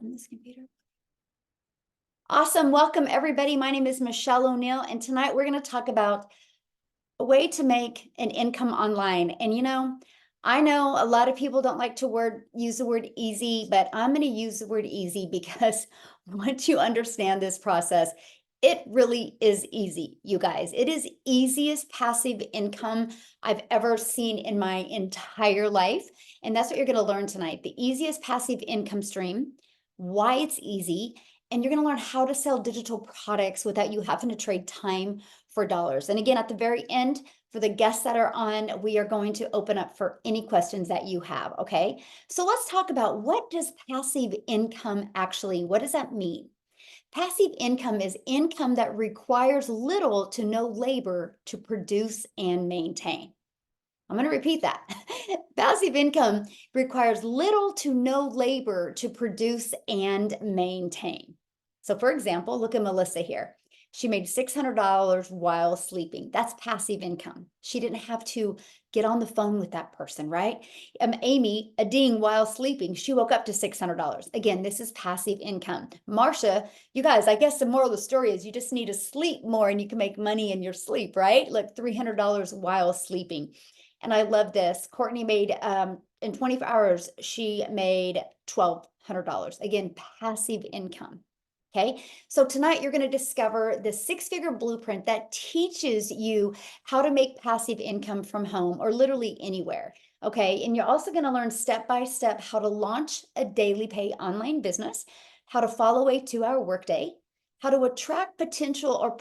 On this computer. Awesome. Welcome, everybody. My name is Michelle O'Neill, and tonight we're going to talk about a way to make an income online. And I know a lot of people don't like to use the word easy, but I'm going to use the word easy because once you understand this process, it really is easy, you guys. It is easiest passive income I've ever seen in my entire life. And that's what you're going to learn tonight. The easiest passive income stream, why it's easy, and you're going to learn how to sell digital products without you having to trade time for dollars. And again, at the very end, for the guests that are on, we are going to open up for any questions that you have, okay? So let's talk about, what does passive income actually, what does that mean? Passive income is income that requires little to no labor to produce and maintain. I'm going to repeat that. Passive income requires little to no labor to produce and maintain. So, for example, look at Melissa here. She made $600 while sleeping. That's passive income. She didn't have to get on the phone with that person, right? Amy, a ding while sleeping. She woke up to $600. Again, this is passive income. Marcia, you guys, I guess the moral of the story is you just need to sleep more and you can make money in your sleep, right? Look, $300 while sleeping. And I love this. Courtney made, in 24 hours, she made $1,200. Again, passive income. Okay, so tonight you're going to discover the six-figure blueprint that teaches you how to make passive income from home or literally anywhere. Okay, and you're also going to learn step by step how to launch a daily pay online business, how to follow a 2-hour workday, how to attract potential or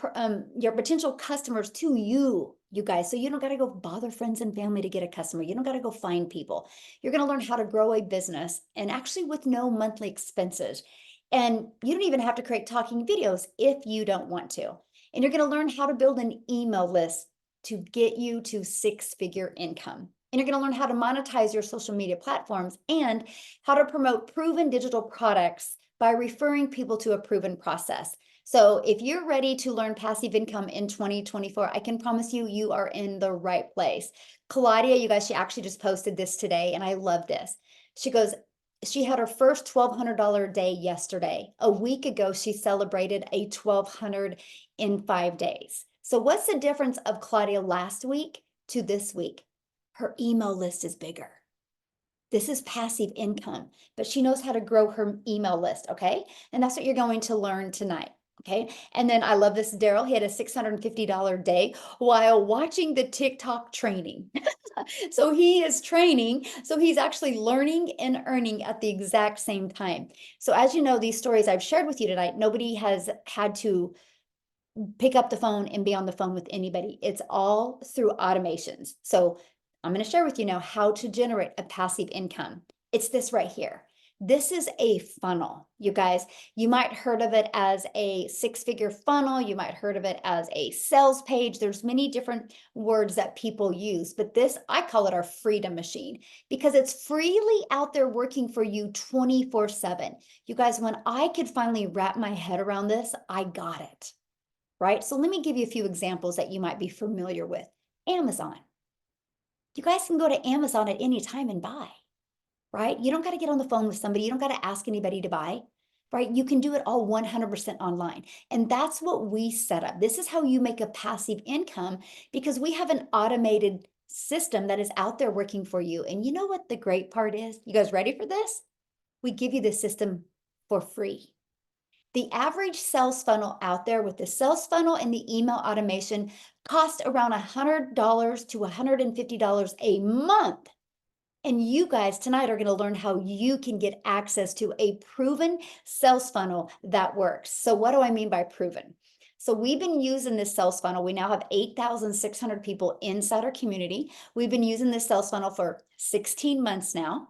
your potential customers to you guys. So you don't got to go bother friends and family to get a customer. You don't got to go find people. You're going to learn how to grow a business and actually with no monthly expenses. And you don't even have to create talking videos if you don't want to. And you're going to learn how to build an email list to get you to six-figure income. And you're going to learn how to monetize your social media platforms and how to promote proven digital products by referring people to a proven process. So if you're ready to learn passive income in 2024, I can promise you, you are in the right place. Claudia, you guys, she actually just posted this today, and I love this. She goes, she had her first $1,200 day yesterday. A week ago, she celebrated a $1,200 in 5 days. So what's the difference of Claudia last week to this week? Her email list is bigger. This is passive income, but she knows how to grow her email list, okay? And that's what you're going to learn tonight. Okay. And then I love this. Daryl, he had a $650 day while watching the TikTok training. So he is training. So he's actually learning and earning at the exact same time. So as you know, these stories I've shared with you tonight, nobody has had to pick up the phone and be on the phone with anybody. It's all through automations. So I'm going to share with you now how to generate a passive income. It's this right here. This is a funnel, you guys. You might heard of it as a six-figure funnel. You might heard of it as a sales page. There's many different words that people use, but this, I call it our freedom machine because it's freely out there working for you 24/7. You guys, when I could finally wrap my head around this, I got it, right? So let me give you a few examples that you might be familiar with. Amazon. You guys can go to Amazon at any time and buy, right? You don't got to get on the phone with somebody. You don't got to ask anybody to buy, right? You can do it all 100% online. And that's what we set up. This is how you make a passive income because we have an automated system that is out there working for you. And you know what the great part is? You guys ready for this? We give you this system for free. The average sales funnel out there with the sales funnel and the email automation cost around $100 to $150 a month. And you guys tonight are going to learn how you can get access to a proven sales funnel that works. So what do I mean by proven? So we've been using this sales funnel. We now have 8,600 people inside our community. We've been using this sales funnel for 16 months now.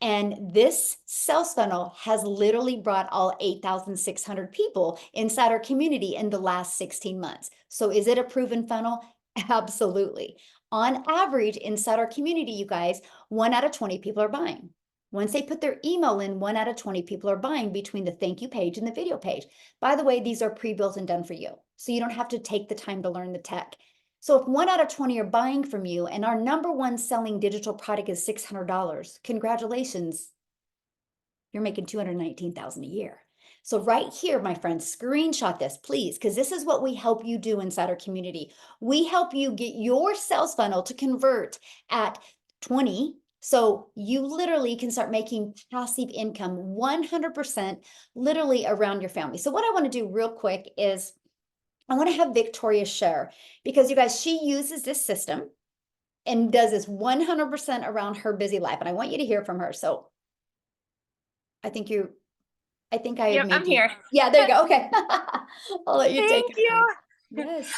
And this sales funnel has literally brought all 8,600 people inside our community in the last 16 months. So is it a proven funnel? Absolutely. On average, inside our community, you guys, 1 out of 20 people are buying. Once they put their email in, 1 out of 20 people are buying between the thank you page and the video page. By the way, these are pre-built and done for you. So you don't have to take the time to learn the tech. So if 1 out of 20 are buying from you and our number one selling digital product is $600, congratulations. you're making 219,000 a year. So right here, my friends, screenshot this, please, because this is what we help you do inside our community. We help you get your sales funnel to convert at 20. So you literally can start making passive income 100% literally around your family. So what I want to do real quick is I want to have Victoria share, because you guys, she uses this system and does this 100% around her busy life. And I want you to hear from her. So I think I Yep, I'm made you. here. Yeah, there you go. Okay. I'll let you take Thank it you. away. Yes.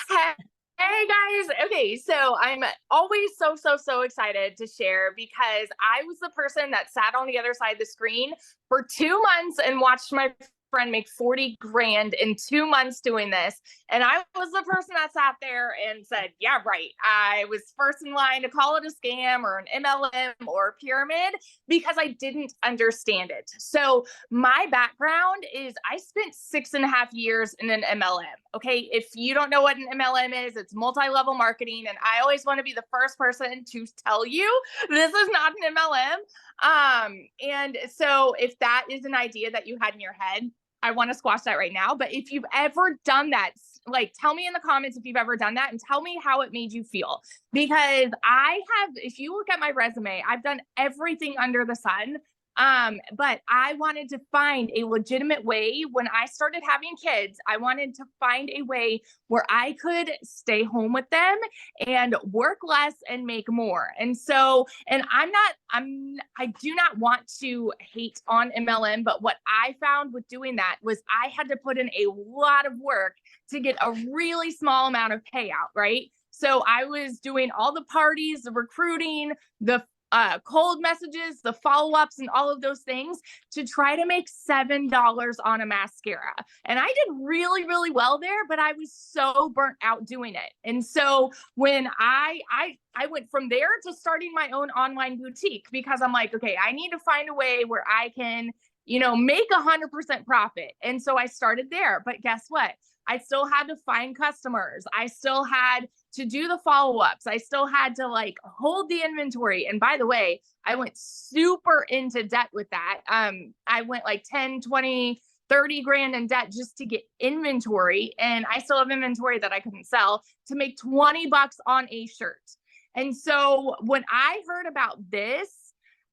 Hey guys. Okay, so I'm always so excited to share, because I was the person that sat on the other side of the screen for 2 months and watched my friend make 40 grand in 2 months doing this. And I was the person that sat there and said, yeah, right. I was first in line to call it a scam or an MLM or a pyramid, because I didn't understand it. So my background is I spent 6.5 years in an MLM. Okay. If you don't know what an MLM is, it's multi-level marketing. And I always want to be the first person to tell you this is not an MLM. And so if that is an idea that you had in your head, I want to squash that right now. But if you've ever done that, like, tell me in the comments if you've ever done that, and tell me how it made you feel. Because I have, if you look at my resume, I've done everything under the sun. But I wanted to find a legitimate way. When I started having kids, I wanted to find a way where I could stay home with them and work less and make more. And so, and I do not want to hate on MLM, but what I found with doing that was I had to put in a lot of work to get a really small amount of payout, right? So I was doing all the parties, the recruiting, the cold messages, the follow-ups, and all of those things to try to make $7 on a mascara. And I did really well there, but I was so burnt out doing it. And so when I went from there to starting my own online boutique, because I'm like, okay, I need to find a way where I can, make 100% profit. And so I started there. But guess what? I still had to find customers. I still had to do the follow-ups. I still had to hold the inventory. And by the way, I went super into debt with that. I went 10, 20, 30 grand in debt just to get inventory. And I still have inventory that I couldn't sell to make 20 bucks on a shirt. And so when I heard about this,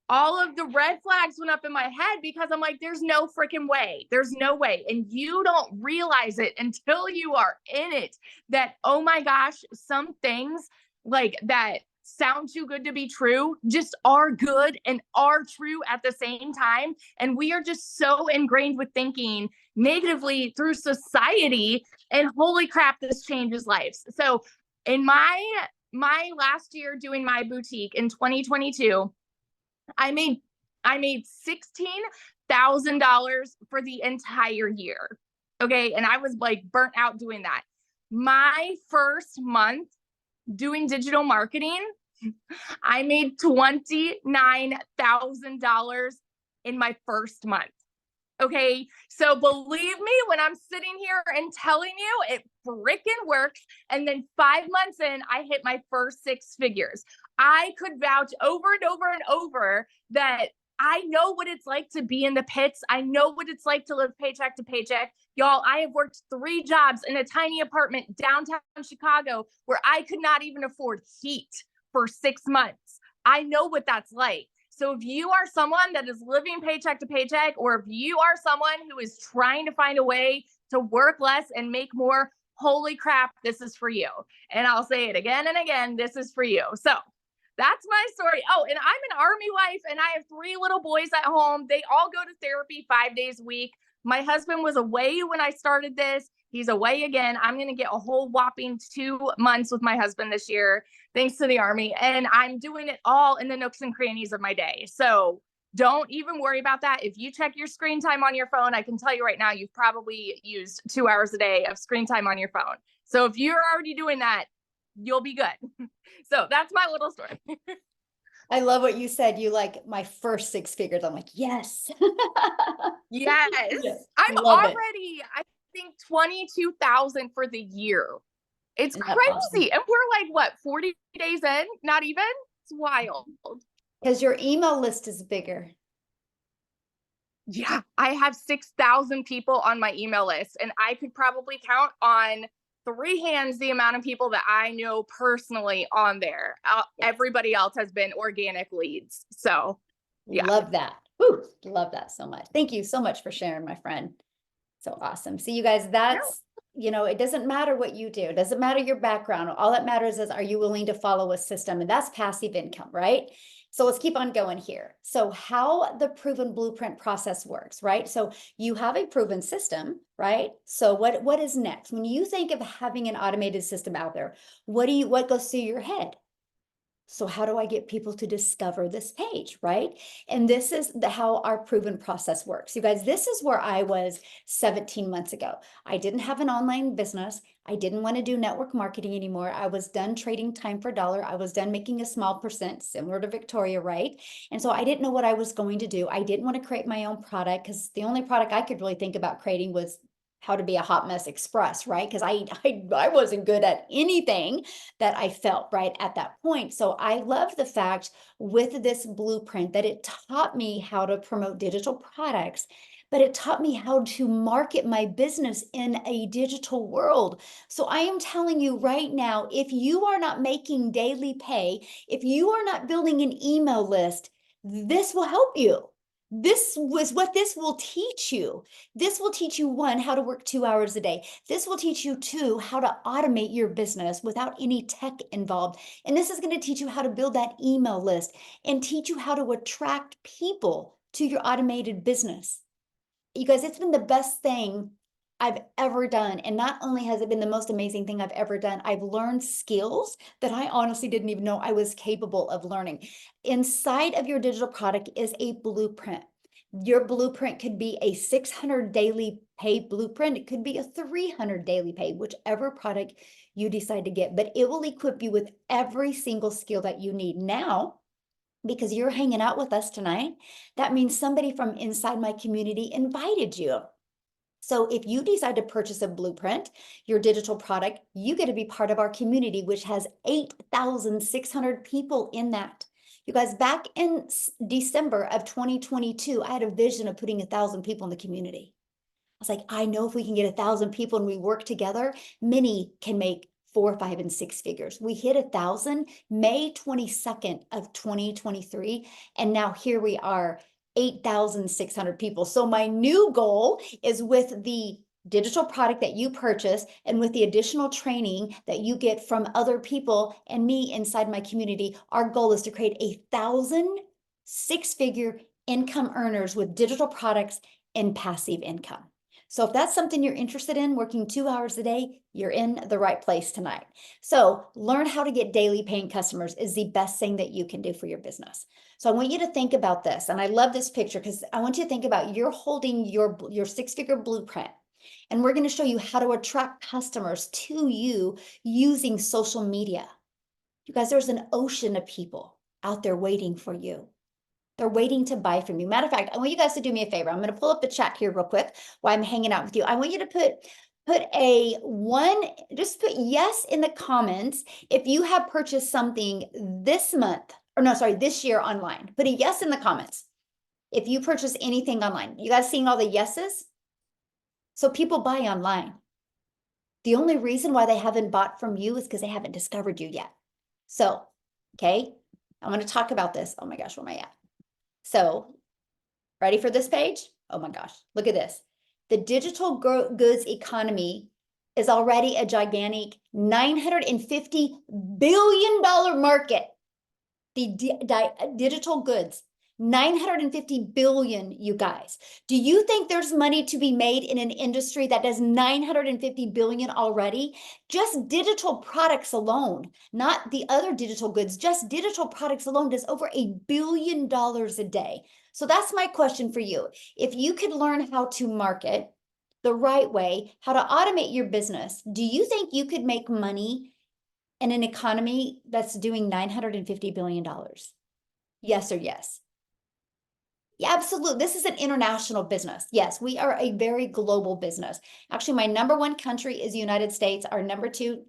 all of the red flags went up in my head, because I'm like, there's no freaking way. There's no way. And you don't realize it until you are in it, that, oh my gosh, some things that sound too good to be true just are good and are true at the same time. And we are just so ingrained with thinking negatively through society, and holy crap, this changes lives. So in my last year doing my boutique in 2022, I made $16,000 for the entire year. Okay. And I was burnt out doing that. My first month doing digital marketing, I made $29,000 in my first month. Okay. So believe me, when I'm sitting here and telling you it freaking works. And then 5 months in, I hit my first 6 figures. I could vouch over and over and over that I know what it's like to be in the pits. I know what it's like to live paycheck to paycheck. Y'all, I have worked 3 jobs in a tiny apartment downtown Chicago where I could not even afford heat for 6 months. I know what that's like. So if you are someone that is living paycheck to paycheck, or if you are someone who is trying to find a way to work less and make more, holy crap, this is for you. And I'll say it again and again, this is for you. So that's my story. Oh, and I'm an Army wife, and I have 3 little boys at home. They all go to therapy 5 days a week. My husband was away when I started this. He's away again. I'm going to get a whole whopping 2 months with my husband this year, thanks to the Army. And I'm doing it all in the nooks and crannies of my day. So don't even worry about that. If you check your screen time on your phone, I can tell you right now, you've probably used 2 hours a day of screen time on your phone. So if you're already doing that, you'll be good. So that's my little story. I love what you said. You my first 6 figures. I'm like, yes. Yes. Yes. I'm Love it. already, I think 22,000 for the year. It's Isn't that crazy. awesome? And we're what, 40 days in? Not even? It's wild. Because your email list is bigger. Yeah, I have 6,000 people on my email list, and I could probably count on three hands the amount of people that I know personally on there. Yes. Everybody else has been organic leads. So, yeah. Love that. Woo, love that so much. Thank you so much for sharing, my friend. So awesome. See, you guys, that's, it doesn't matter what you do. It doesn't matter your background. All that matters is, are you willing to follow a system? And that's passive income, right? So let's keep on going here. So how the proven blueprint process works, right? So you have a proven system, right? So what is next? When you think of having an automated system out there, what goes through your head? So how do I get people to discover this page, right? And this is how our proven process works. You guys, this is where I was 17 months ago. I didn't have an online business. I didn't want to do network marketing anymore. I was done trading time for dollar. I was done making a small percent, similar to Victoria, right? And so I didn't know what I was going to do. I didn't want to create my own product because the only product I could really think about creating was how to be a hot mess express, right? Because I wasn't good at anything that I felt right at that point. So I love the fact with this blueprint that it taught me how to promote digital products, but it taught me how to market my business in a digital world. So I am telling you right now, if you are not making daily pay, if you are not building an email list, this will help you. This was what this will teach you. This will teach you, one, how to work 2 hours a day. This will teach you, two, how to automate your business without any tech involved. And this is going to teach you how to build that email list and teach you how to attract people to your automated business. You guys, it's been the best thing I've ever done. And not only has it been the most amazing thing I've ever done, I've learned skills that I honestly didn't even know I was capable of learning. Inside of your digital product is a blueprint. Your blueprint could be a 600 daily pay blueprint. It could be a 300 daily pay, whichever product you decide to get, but it will equip you with every single skill that you need. Now, because you're hanging out with us tonight, that means somebody from inside my community invited you. So if you decide to purchase a blueprint, your digital product, you get to be part of our community, which has 8,600 people in that. You guys, back in December of 2022, I had a vision of putting 1,000 people in the community. I was like, I know if we can get 1,000 people and we work together, many can make 4, 5, and 6 figures. We hit 1,000 May 22nd of 2023, and now here we are, 8,600 people. So my new goal is, with the digital product that you purchase and with the additional training that you get from other people and me inside my community, our goal is to create 1,000 6-figure income earners with digital products and passive income. So if that's something you're interested in, working 2 hours a day, you're in the right place tonight. So learn how to get daily paying customers is the best thing that you can do for your business. So I want you to think about this. And I love this picture because I want you to think about, you're holding your 6-figure blueprint. And we're going to show you how to attract customers to you using social media. You guys, there's an ocean of people out there waiting for you. They're waiting to buy from you. Matter of fact, I want you guys to do me a favor. I'm going to pull up the chat here real quick while I'm hanging out with you. I want you to just put yes in the comments if you have purchased something this month, or no, sorry, this year online. Put a yes in the comments if you purchase anything online. You guys seeing all the yeses? So people buy online. The only reason why they haven't bought from you is because they haven't discovered you yet. So, okay, I'm going to talk about this. Oh my gosh, where am I at? So, ready for this page? Oh my gosh, look at this. The digital goods economy is already a gigantic $950 billion market. The digital goods, 950 billion, you guys. Do you think there's money to be made in an industry that does 950 billion already? Just digital products alone, not the other digital goods, just digital products alone does over $1 billion a day. So that's my question for you. If you could learn how to market the right way, how to automate your business, do you think you could make money in an economy that's doing $950 billion? Yes or yes? Yeah, absolutely. This is an international business. Yes, we are a very global business. Actually, my number one country is the United States. Our number two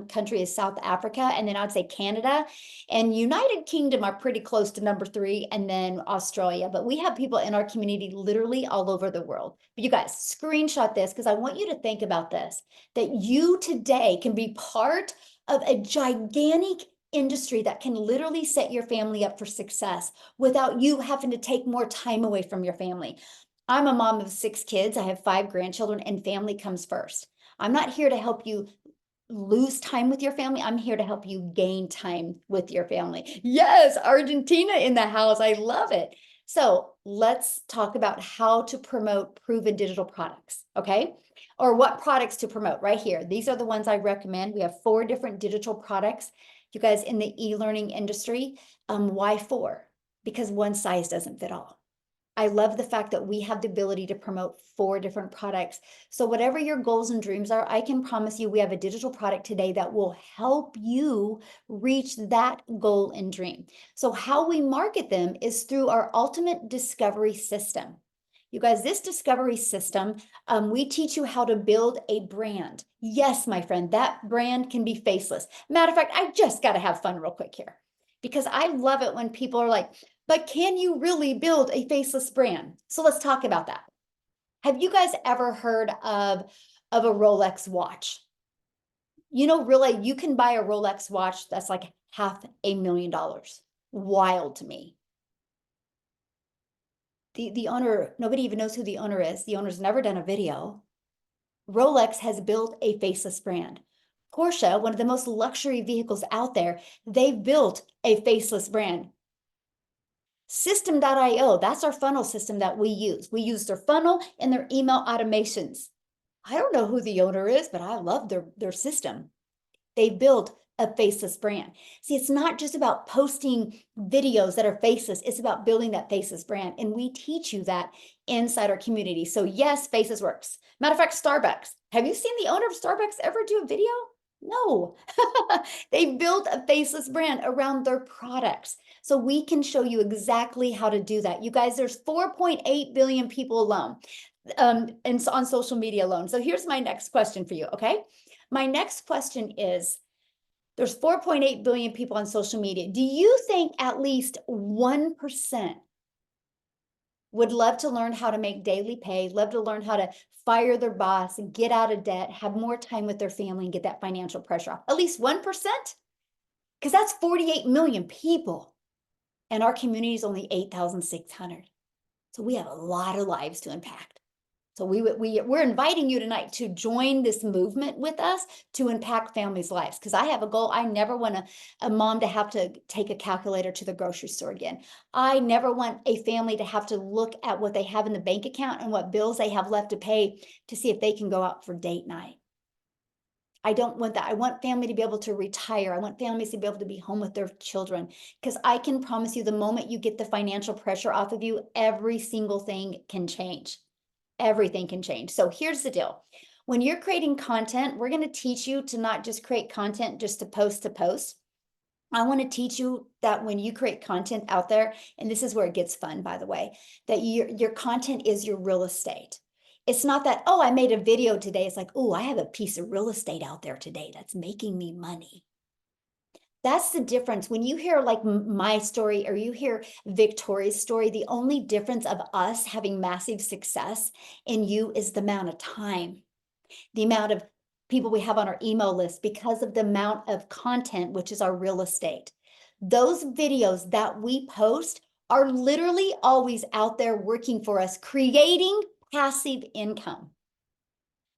country is South Africa, and then I'd say Canada and United Kingdom are pretty close to number 3, and then Australia. But we have people in our community literally all over the world. But you guys screenshot this because I want you to think about this, that you today can be part of a gigantic industry that can literally set your family up for success without you having to take more time away from your family. I'm a mom of 6 kids. I have 5 grandchildren, and family comes first. I'm not here to help you lose time with your family. I'm here to help you gain time with your family. Yes, Argentina in the house. I love it. So let's talk about how to promote proven digital products, okay? Or what products to promote right here. These are the ones I recommend. We have 4 different digital products. You guys in the e-learning industry, why 4? Because one size doesn't fit all. I love the fact that we have the ability to promote 4 different products. So whatever your goals and dreams are, I can promise you we have a digital product today that will help you reach that goal and dream. So how we market them is through our ultimate discovery system. You guys, this discovery system, we teach you how to build a brand. Yes, my friend, that brand can be faceless. Matter of fact, I just got to have fun real quick here because I love it when people are like, but can you really build a faceless brand? So let's talk about that. Have you guys ever heard of a Rolex watch? You know, really, you can buy a Rolex watch that's like $500,000. Wild to me. The owner, nobody even knows who the owner is. The owner's never done a video. Rolex has built a faceless brand. Porsche, one of the most luxury vehicles out there, they've built a faceless brand. System.io, that's our funnel system that we use. We use their funnel and their email automations. I don't know who the owner is, but I love their system. They build a faceless brand. See, it's not just about posting videos that are faceless. It's about building that faceless brand. And we teach you that inside our community. So yes, faceless works. Matter of fact, Starbucks. Have you seen the owner of Starbucks ever do a video? No. They built a faceless brand around their products. So we can show you exactly how to do that. You guys, there's 4.8 billion people alone and so on social media alone. So here's my next question for you, okay? My next question is, there's 4.8 billion people on social media. Do you think at least 1% would love to learn how to make daily pay, love to learn how to fire their boss and get out of debt, have more time with their family and get that financial pressure off? At least 1%? Because that's 48 million people. And our community is only 8,600. So we have a lot of lives to impact. So we're inviting you tonight to join this movement with us to impact families' lives. Because I have a goal. I never want a mom to have to take a calculator to the grocery store again. I never want a family to have to look at what they have in the bank account and what bills they have left to pay to see if they can go out for date night. I don't want that. I want family to be able to retire. I want families to be able to be home with their children, because I can promise you the moment you get the financial pressure off of you, every single thing can change. Everything can change. So here's the deal. When you're creating content, we're going to teach you to not just create content just to post. I want to teach you that when you create content out there, and this is where it gets fun, by the way, that your content is your real estate. It's not that, oh, I made a video today. It's like, oh, I have a piece of real estate out there today that's making me money. That's the difference. When you hear like my story or you hear Victoria's story, the only difference of us having massive success in you is the amount of time, the amount of people we have on our email list because of the amount of content, which is our real estate. Those videos that we post are literally always out there working for us, creating passive income.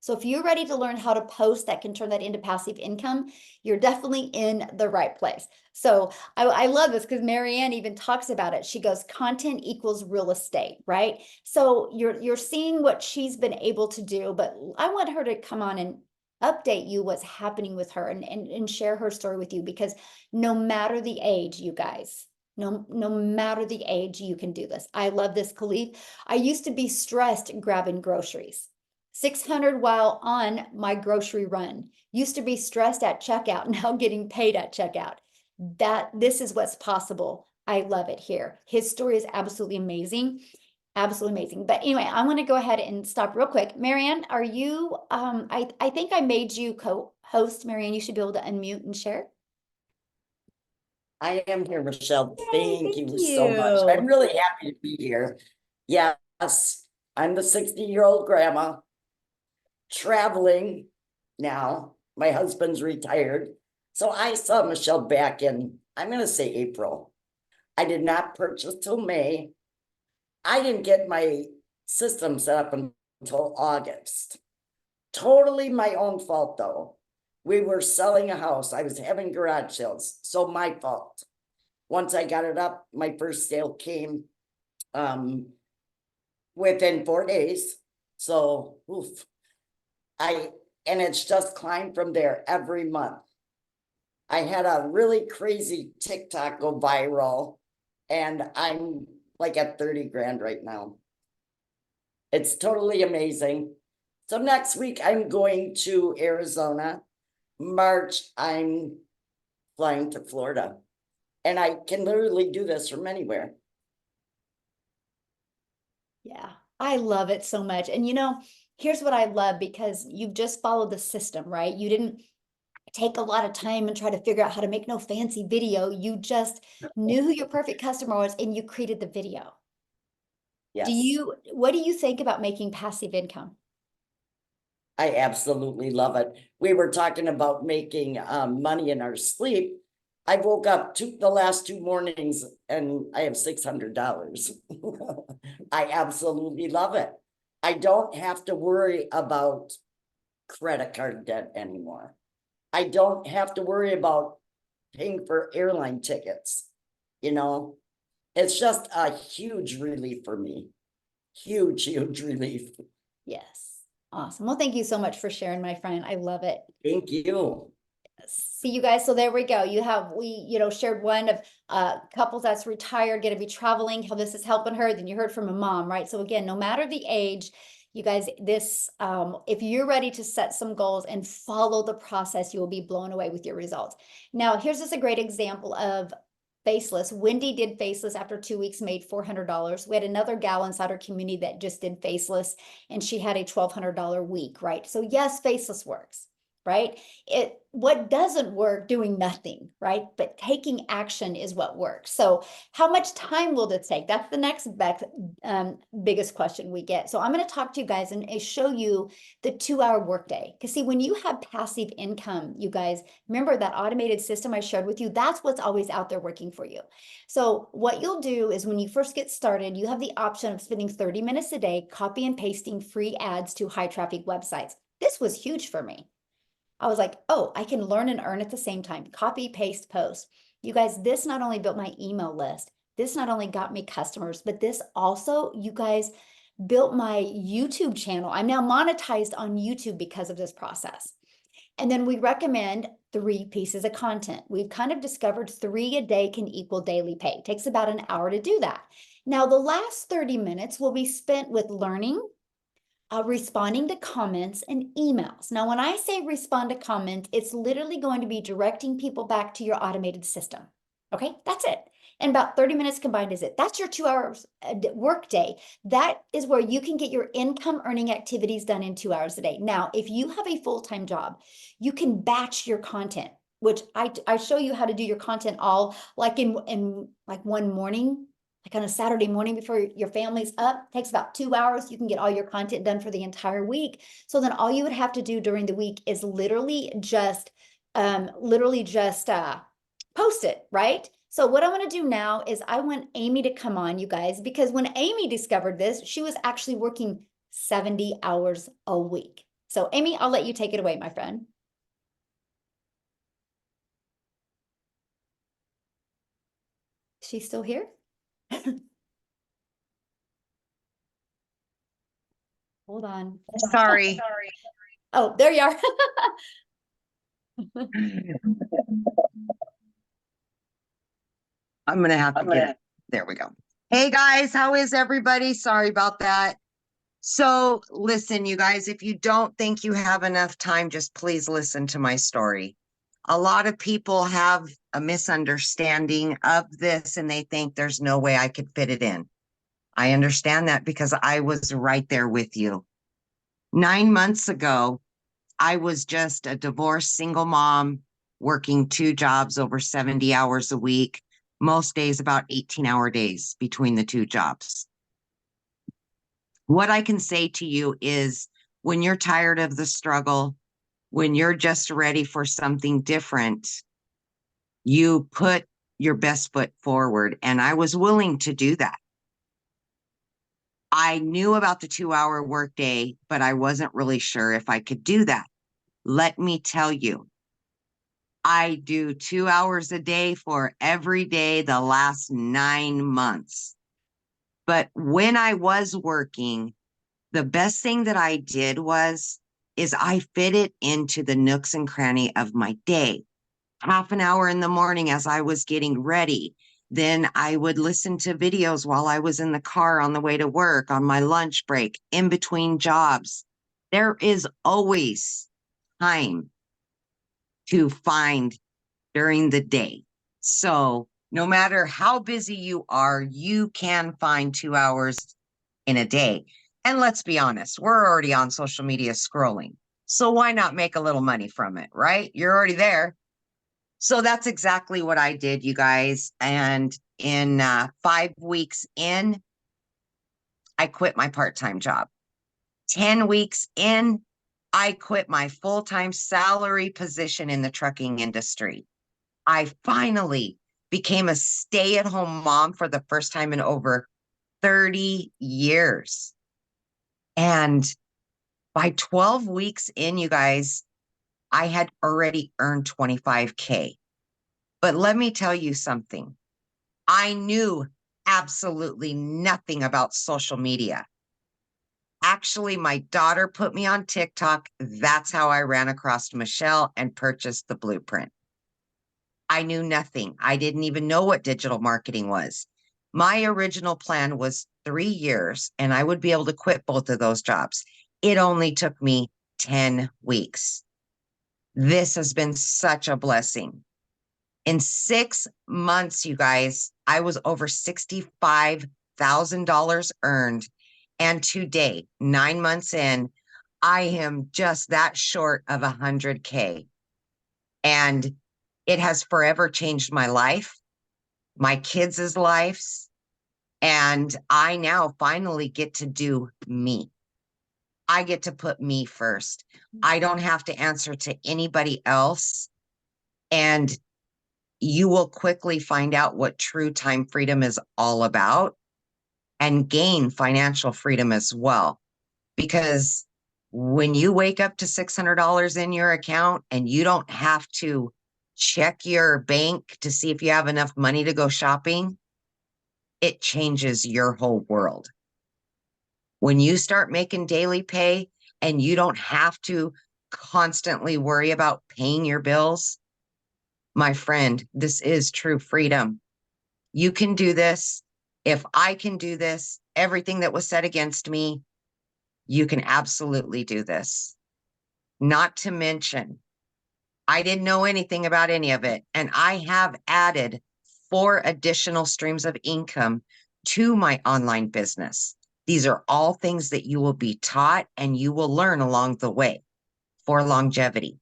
So if you're ready to learn how to post that can turn that into passive income, you're definitely in the right place. So I love this because Marianne even talks about it. She goes, content equals real estate, right? So you're seeing what she's been able to do, but I want her to come on and update you what's happening with her and share her story with you, because no matter the age, you guys, no matter the age, you can do this. I love this, Khalif. I used to be stressed grabbing groceries. 600 while on my grocery run. Used to be stressed at checkout, now getting paid at checkout. This is what's possible. I love it here. His story is absolutely amazing. Absolutely amazing. But anyway, I want to go ahead and stop real quick. Marianne, are you, I think I made you host, Marianne, you should be able to unmute and share. I am here, Michelle. Yay, Thank thank you so much. you. I'm really happy to be here. Yes, I'm the 60-year-old grandma traveling now. My husband's retired. So I saw Michelle back in, I'm going to say April. I did not purchase till May. I didn't get my system set up until August. Totally my own fault though. We were selling a house. I was having garage sales, so my fault. Once I got it up, my first sale came within 4 days. So oof. And it's just climbed from there every month. I had a really crazy TikTok go viral, and I'm like at 30 grand right now. It's totally amazing. So next week I'm going to Arizona. March, I'm flying to Florida. And I can literally do this from anywhere. Yeah, I love it so much. And you know, here's what I love, because you've just followed the system, right? You didn't take a lot of time and try to figure out how to make no fancy video. You just knew who your perfect customer was and you created the video. Yes. What do you think about making passive income? I absolutely love it. We were talking about making money in our sleep. I woke up the last 2 mornings and I have $600. I absolutely love it. I don't have to worry about credit card debt anymore. I don't have to worry about paying for airline tickets. You know, it's just a huge relief for me. Huge, huge relief. Yes. Awesome. Well, thank you so much for sharing, my friend. I love it. Thank you. See you guys. So there we go. We shared one of couples that's retired, going to be traveling, how this is helping her. Then you heard from a mom, right? So again, no matter the age, you guys, if you're ready to set some goals and follow the process, you will be blown away with your results. Now, here's just a great example of Faceless. Wendy did Faceless after 2 weeks, made $400. We had another gal inside our community that just did Faceless, and she had a $1,200 week, right? So yes, Faceless works, right? What doesn't work, doing nothing, right? But taking action is what works. So how much time will this take? That's the next biggest question we get. So I'm going to talk to you guys and show you the 2-hour workday. Because see, when you have passive income, you guys, remember that automated system I shared with you, that's what's always out there working for you. So what you'll do is when you first get started, you have the option of spending 30 minutes a day, copy and pasting free ads to high traffic websites. This was huge for me. I was like, oh, I can learn and earn at the same time. Copy, paste, post. You guys, this not only built my email list, this not only got me customers, but this also, you guys, built my YouTube channel. I'm now monetized on YouTube because of this process. And then we recommend 3 pieces of content. We've kind of discovered 3 a day can equal daily pay. It takes about an hour to do that. Now, the last 30 minutes will be spent with learning, responding to comments and emails. Now, when I say respond to comment, it's literally going to be directing people back to your automated system. Okay, that's it. And about 30 minutes combined is it. That's your 2 hours work day. That is where you can get your income earning activities done in 2 hours a day. Now, if you have a full-time job, you can batch your content, which I show you how to do your content all like in like one morning, like on a Saturday morning before your family's up. It takes about 2 hours. You can get all your content done for the entire week. So then all you would have to do during the week is literally just post it, right? So what I want to do now is I want Amy to come on, you guys, because when Amy discovered this, she was actually working 70 hours a week. So Amy, I'll let you take it away, my friend. She's still here? Hold on. Sorry. Oh, there you are. I'm going to have to get, there we go. Hey guys, how is everybody? Sorry about that. So listen, you guys, if you don't think you have enough time, just please listen to my story. A lot of people have a misunderstanding of this and they think there's no way I could fit it in. I understand that because I was right there with you. 9 months ago, I was just a divorced single mom working 2 jobs over 70 hours a week, most days about 18-hour days between the 2 jobs. What I can say to you is when you're tired of the struggle, when you're just ready for something different, you put your best foot forward. And I was willing to do that. I knew about the 2-hour workday, but I wasn't really sure if I could do that. Let me tell you, I do 2 hours a day for every day the last 9 months. But when I was working, the best thing that I did is I fit it into the nooks and cranny of my day. Half an hour in the morning as I was getting ready. Then I would listen to videos while I was in the car on the way to work, on my lunch break, in between jobs. There is always time to find during the day. So no matter how busy you are, you can find 2 hours in a day. And let's be honest, we're already on social media scrolling. So why not make a little money from it, right? You're already there. So that's exactly what I did, you guys. And in 5 weeks in, I quit my part-time job. 10 weeks in, I quit my full-time salary position in the trucking industry. I finally became a stay-at-home mom for the first time in over 30 years. And by 12 weeks in, you guys, I had already earned $25K. But let me tell you something. I knew absolutely nothing about social media. Actually, my daughter put me on TikTok. That's how I ran across Michelle and purchased the blueprint. I knew nothing. I didn't even know what digital marketing was. My original plan was 3 years and I would be able to quit both of those jobs. It only took me 10 weeks. This has been such a blessing. In 6 months, you guys, I was over $65,000 earned. And today, 9 months in, I am just that short of 100K. And it has forever changed my life, my kids' lives. And I now finally get to do me. I get to put me first. I don't have to answer to anybody else. And you will quickly find out what true time freedom is all about and gain financial freedom as well. Because when you wake up to $600 in your account and you don't have to check your bank to see if you have enough money to go shopping, it changes your whole world. When you start making daily pay and you don't have to constantly worry about paying your bills, my friend, this is true freedom. You can do this. If I can do this, everything that was said against me, you can absolutely do this. Not to mention, I didn't know anything about any of it, and I have added 4 additional streams of income to my online business. These are all things that you will be taught and you will learn along the way for longevity.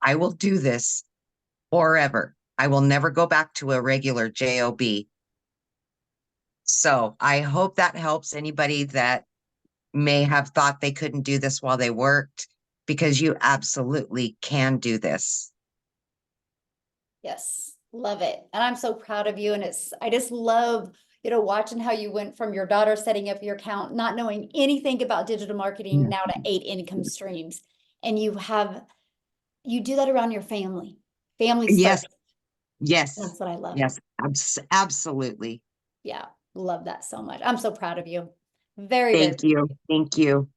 I will do this forever. I will never go back to a regular job. So I hope that helps anybody that may have thought they couldn't do this while they worked, because you absolutely can do this. Yes, love it. And I'm so proud of you. And I just love, watching how you went from your daughter setting up your account, not knowing anything about digital marketing, now to 8 income streams. And you do that around your family. Families Yes. first. Yes. That's what I love. Yes, absolutely. Yeah, love that so much. I'm so proud of you. Very, Thank you. Thank you.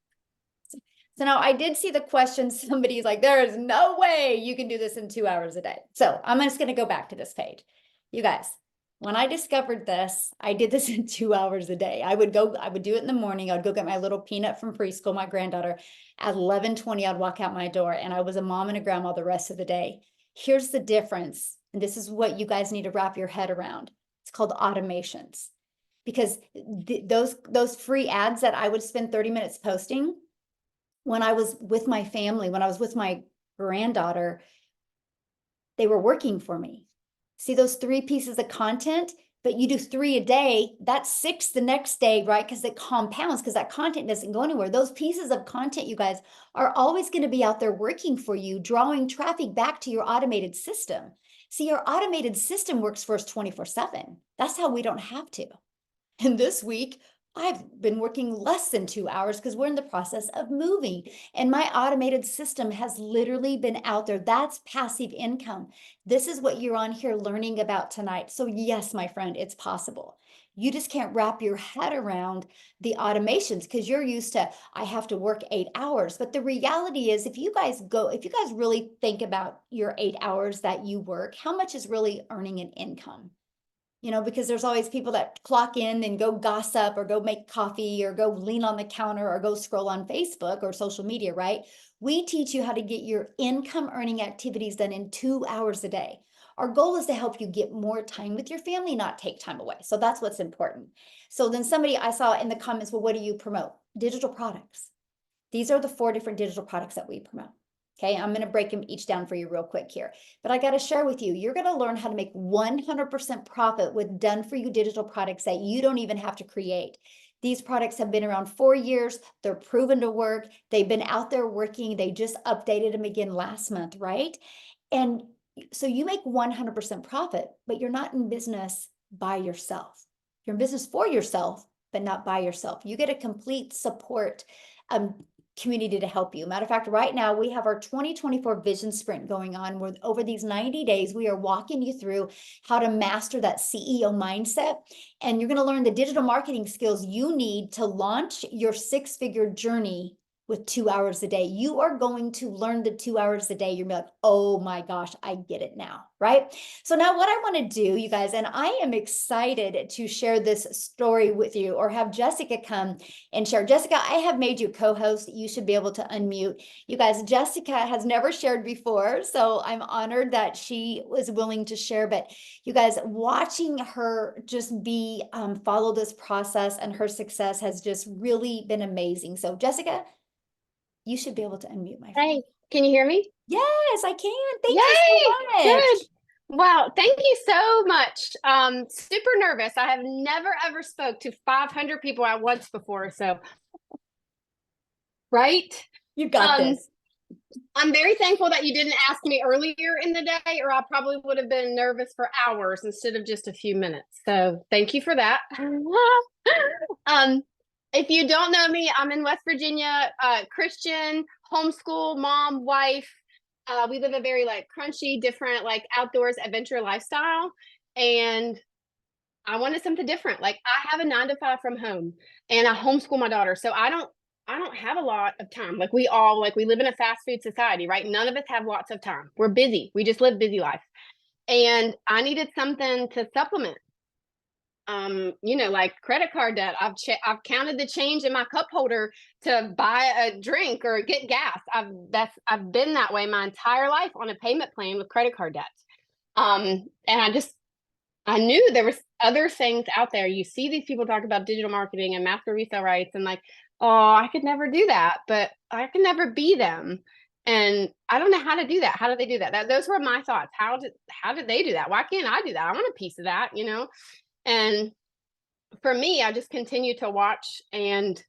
So now I did see the question. Somebody's like, there is no way you can do this in 2 hours a day. So I'm just going to go back to this page. You guys, when I discovered this, I did this in 2 hours a day. I would do it in the morning. I would go get my little Peanut from preschool, my granddaughter. At 11:20, I'd walk out my door, and I was a mom and a grandma the rest of the day. Here's the difference. And this is what you guys need to wrap your head around. It's called automations. Because those free ads that I would spend 30 minutes posting, when I was with my family, when I was with my granddaughter, they were working for me. See those 3 pieces of content, but you do 3 a day, that's 6 the next day, right? Because it compounds, because that content doesn't go anywhere. Those pieces of content, you guys, are always going to be out there working for you, drawing traffic back to your automated system. See, your automated system works for us 24/7. That's how we don't have to. And this week, I've been working less than 2 hours because we're in the process of moving. And my automated system has literally been out there. That's passive income. This is what you're on here learning about tonight. So, yes, my friend, it's possible. You just can't wrap your head around the automations because you're used to, I have to work 8 hours. But the reality is, if you guys really think about your 8 hours that you work, how much is really earning an income? You know, because there's always people that clock in and go gossip or go make coffee or go lean on the counter or go scroll on Facebook or social media, right? We teach you how to get your income earning activities done in 2 hours a day. Our goal is to help you get more time with your family, not take time away. So that's what's important. So then somebody I saw in the comments, well, what do you promote? Digital products. These are the 4 different digital products that we promote. Okay, I'm going to break them each down for you real quick here. But I got to share with you, you're going to learn how to make 100% profit with done for you digital products that you don't even have to create. These products have been around 4 years. They're proven to work. They've been out there working. They just updated them again last month, right? And so you make 100% profit, but you're not in business by yourself. You're in business for yourself, but not by yourself. You get a complete support community to help you. Matter of fact, right now we have our 2024 vision sprint going on where over these 90 days, we are walking you through how to master that CEO mindset. And you're going to learn the digital marketing skills you need to launch your 6-figure journey with 2 hours a day. You are going to learn the 2 hours a day. You're gonna be like, oh my gosh, I get it now, right? So now what I want to do, you guys, and I am excited to share this story with you or have Jessica come and share. Jessica, I have made you co-host. You should be able to unmute. You guys, Jessica has never shared before, so I'm honored that she was willing to share. But you guys, watching her just be follow this process and her success has just really been amazing. So Jessica, you should be able to unmute, my friend. Hey, can you hear me? Yes, I can. Thank Yay! you so much. Good. Wow, thank you so much. Super nervous. I have never ever spoke to 500 people at once before, so right? You got Um, this. I'm very thankful that you didn't ask me earlier in the day, or I probably would have been nervous for hours instead of just a few minutes. So thank you for that. If you don't know me, I'm in West Virginia, Christian, homeschool, mom, wife. We live a very like crunchy, different, like outdoors adventure lifestyle. And I wanted something different. Like I have a 9 to 5 from home and I homeschool my daughter. So I don't have a lot of time. Like we live in a fast food society, right? None of us have lots of time. We're busy. We just live busy life. And I needed something to supplement. Like credit card debt. I've counted the change in my cup holder to buy a drink or get gas. I've been that way my entire life on a payment plan with credit card debt. And I knew there was other things out there. You see these people talk about digital marketing and master resale rights and like, oh, I could never do that, but I can never be them. And I don't know how to do that. How do they do that? Those were my thoughts. How did they do that? Why can't I do that? I want a piece of that, And for me, I just continued to watch. And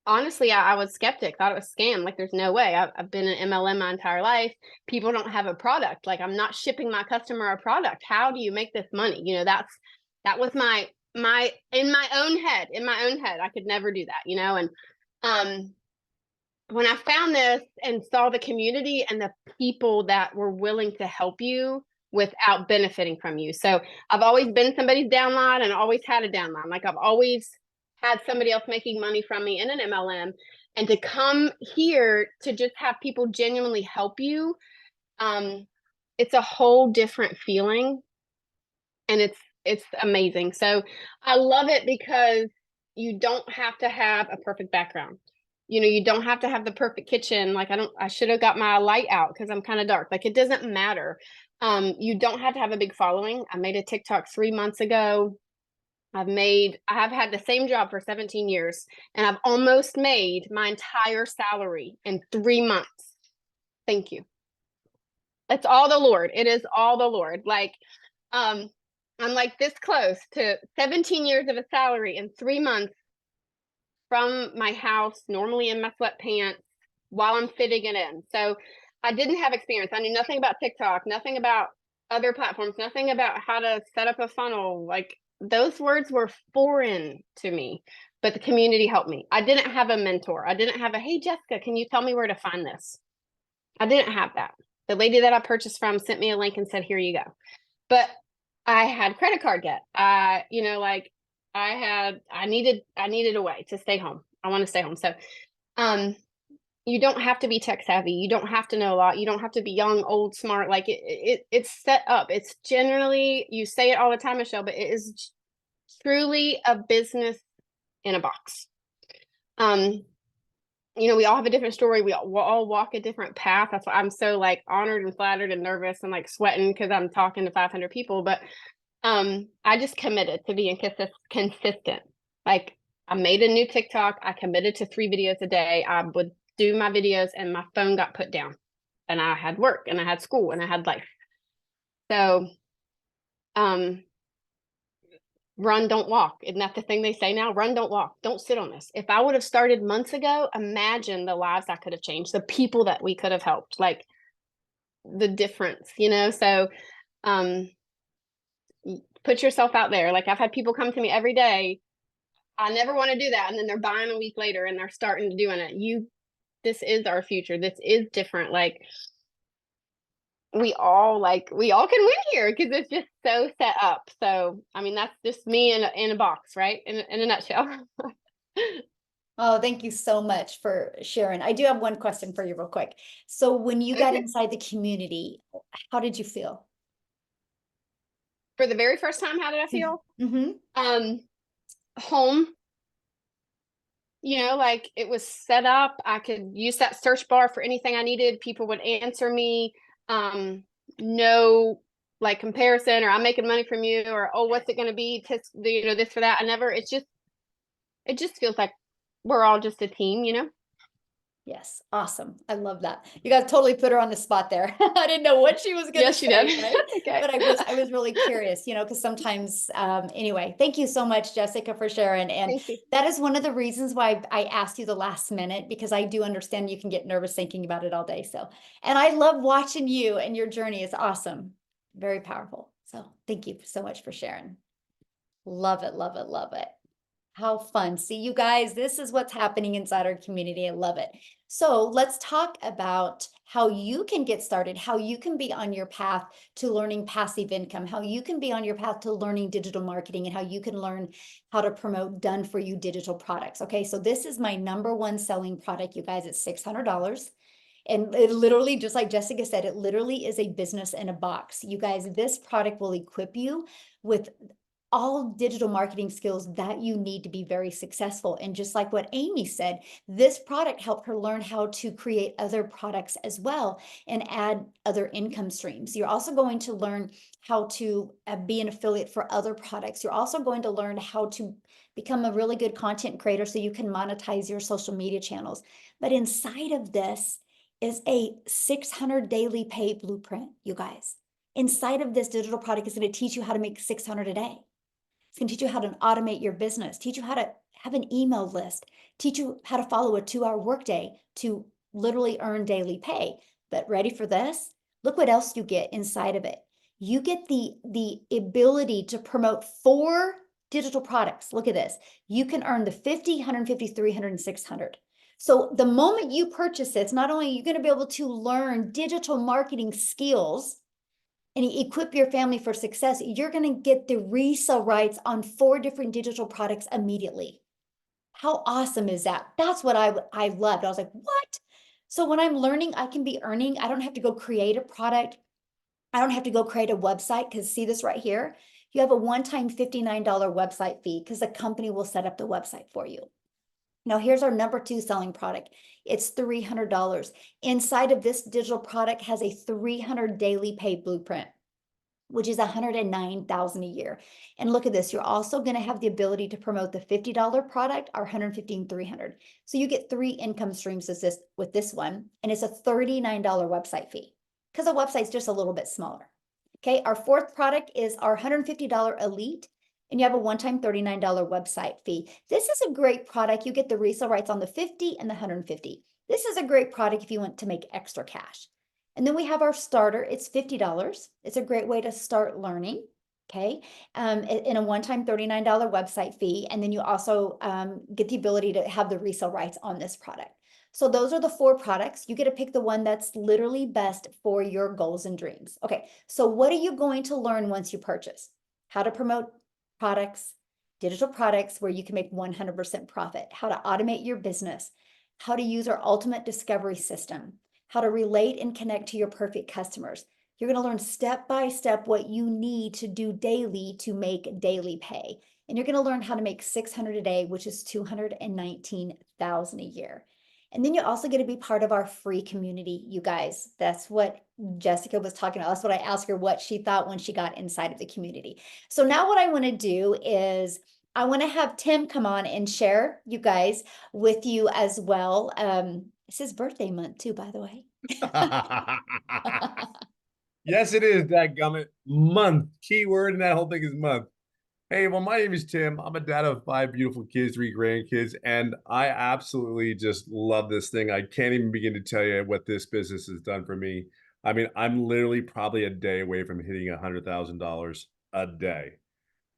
honestly, I was skeptic, thought it was a scam. Like, there's no way. I've been in MLM my entire life. People don't have a product. Like, I'm not shipping my customer a product. How do you make this money? That was my in my own head, I could never do that, And when I found this and saw the community and the people that were willing to help you without benefiting from you. So I've always been somebody's downline and always had a downline. Like I've always had somebody else making money from me in an MLM, and to come here to just have people genuinely help you. It's a whole different feeling, and it's amazing. So I love it because you don't have to have a perfect background. You don't have to have the perfect kitchen. Like I should have got my light out because I'm kind of dark. Like it doesn't matter. You don't have to have a big following. I made a TikTok 3 months ago. I have had the same job for 17 years and I've almost made my entire salary in 3 months. Thank you. It's all the Lord. It is all the Lord. Like, I'm like this close to 17 years of a salary in 3 months from my house, normally in my sweatpants, while I'm fitting it in. So I didn't have experience. I knew nothing about TikTok, nothing about other platforms, nothing about how to set up a funnel. Like, those words were foreign to me, but the community helped me. I didn't have a mentor. I didn't have a, hey, Jessica, can you tell me where to find this? I didn't have that. The lady that I purchased from sent me a link and said, here you go. But I had credit card debt. You know, like I needed a way to stay home. I want to stay home. So, you don't have to be tech savvy. You don't have to know a lot. You don't have to be young, old, smart. Like it's set up. It's generally, you say it all the time, Michelle, but it is truly a business in a box. You know, we all have a different story. We'll all walk a different path. That's why I'm so like honored and flattered and nervous and like sweating because I'm talking to 500 people. But I just committed to being consistent. Like, I made a new TikTok. I committed to 3 videos a day. I would do my videos and my phone got put down. And I had work and I had school and I had life. So run, don't walk. Isn't that the thing they say now? Run, don't walk. Don't sit on this. If I would have started months ago, imagine the lives I could have changed, the people that we could have helped, like the difference, you know? So put yourself out there. Like, I've had people come to me every day. I never want to do that. And then they're buying a week later and they're starting to doing it. This is our future. This is different. Like, we all can win here because it's just so set up. So, I mean, that's just me in a box, right? In a nutshell. Oh, thank you so much for sharing. I do have one question for you real quick. So when you got Okay. inside the community, how did you feel? For the very first time, how did I feel? Mm-hmm. Home. You know, like, it was set up. I could use that search bar for anything I needed. People would answer me. No, like, comparison, or I'm making money from you, or, oh, what's it going to be? You know, this for that. It just feels like we're all just a team, you know? Yes, awesome. I love that. You guys totally put her on the spot there. I didn't know what she was going to Yes, say, you did. right? Okay. But I was really curious, you know, because sometimes, anyway, thank you so much, Jessica, for sharing. And Thank you. that is one of the reasons why I asked you the last minute, because I do understand you can get nervous thinking about it all day. So, and I love watching you and your journey. It's awesome. Very powerful. So thank you so much for sharing. Love it, love it, love it. How fun. See, you guys, this is what's happening inside our community. I love it. So let's talk about how you can get started, how you can be on your path to learning passive income, how you can be on your path to learning digital marketing, and how you can learn how to promote done for you digital products. Okay, so this is my #1 selling product, you guys. It's $600. And it literally, just like Jessica said, it literally is a business in a box. You guys, this product will equip you with all digital marketing skills that you need to be very successful. And just like what Amy said, this product helped her learn how to create other products as well and add other income streams. You're also going to learn how to be an affiliate for other products. You're also going to learn how to become a really good content creator so you can monetize your social media channels. But inside of this is a 600 daily pay blueprint, you guys. Inside of this digital product is going to teach you how to make 600 a day. It's going to teach you how to automate your business, teach you how to have an email list, teach you how to follow a 2-hour workday to literally earn daily pay. But ready for this? Look what else you get inside of it. You get the ability to promote 4 digital products. Look at this. You can earn the 50, 150, 300, and 600. So the moment you purchase this, not only are you going to be able to learn digital marketing skills and equip your family for success, you're going to get the resale rights on 4 different digital products immediately. How awesome is that? That's what I loved. I was like, what? So when I'm learning, I can be earning. I don't have to go create a product. I don't have to go create a website, because see this right here? You have a one-time $59 website fee because the company will set up the website for you. Now, here's our #2 selling product. It's $300. Inside of this digital product has a 300 daily pay blueprint. which is 109,000 a year. And look at this, you're also going to have the ability to promote the $50 product or 150 and 300. So you get 3 income streams with this one, and it's a $39 website fee because the website's just a little bit smaller. Okay, our fourth product is our $150 Elite, and you have a one-time $39 website fee. This is a great product. You get the resale rights on the 50 and the 150. This is a great product if you want to make extra cash. And then we have our starter. It's $50. It's a great way to start learning. Okay, in a one-time $39 website fee. And then you also get the ability to have the resale rights on this product. So those are the 4 products. You get to pick the one that's literally best for your goals and dreams. Okay, so what are you going to learn once you purchase? How to promote products, digital products where you can make 100% profit, how to automate your business, how to use our ultimate discovery system, how to relate and connect to your perfect customers. You're going to learn step by step what you need to do daily to make daily pay. And you're going to learn how to make $600 a day, which is $219,000 a year. And then you also get to be part of our free community, you guys. That's what Jessica was talking about. That's what I asked her, what she thought when she got inside of the community. So now what I want to do is I want to have Tim come on and share, you guys, with you as well. It's his birthday month too, by the way. Yes, it is, dadgummit. Month. Key word in that whole thing is month. Hey, well, my name is Tim. I'm a dad of 5 beautiful kids, 3 grandkids, and I absolutely just love this thing. I can't even begin to tell you what this business has done for me. I mean, I'm literally probably a day away from hitting $100,000 a day.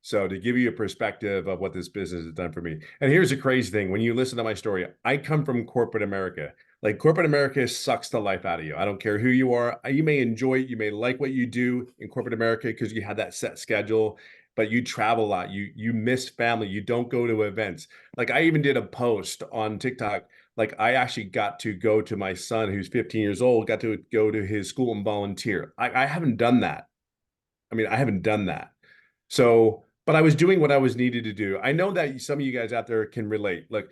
So to give you a perspective of what this business has done for me. And here's the crazy thing. When you listen to my story, I come from corporate America. Like corporate America sucks the life out of you. I don't care who you are. You may enjoy it. You may like what you do in corporate America because you have that set schedule, but you travel a lot. You miss family. You don't go to events. Like I even did a post on TikTok. Like I actually got to go to my son, who's 15 years old, got to go to his school and volunteer. I haven't done that. I mean, I haven't done that. So, but I was doing what I was needed to do. I know that some of you guys out there can relate. Look,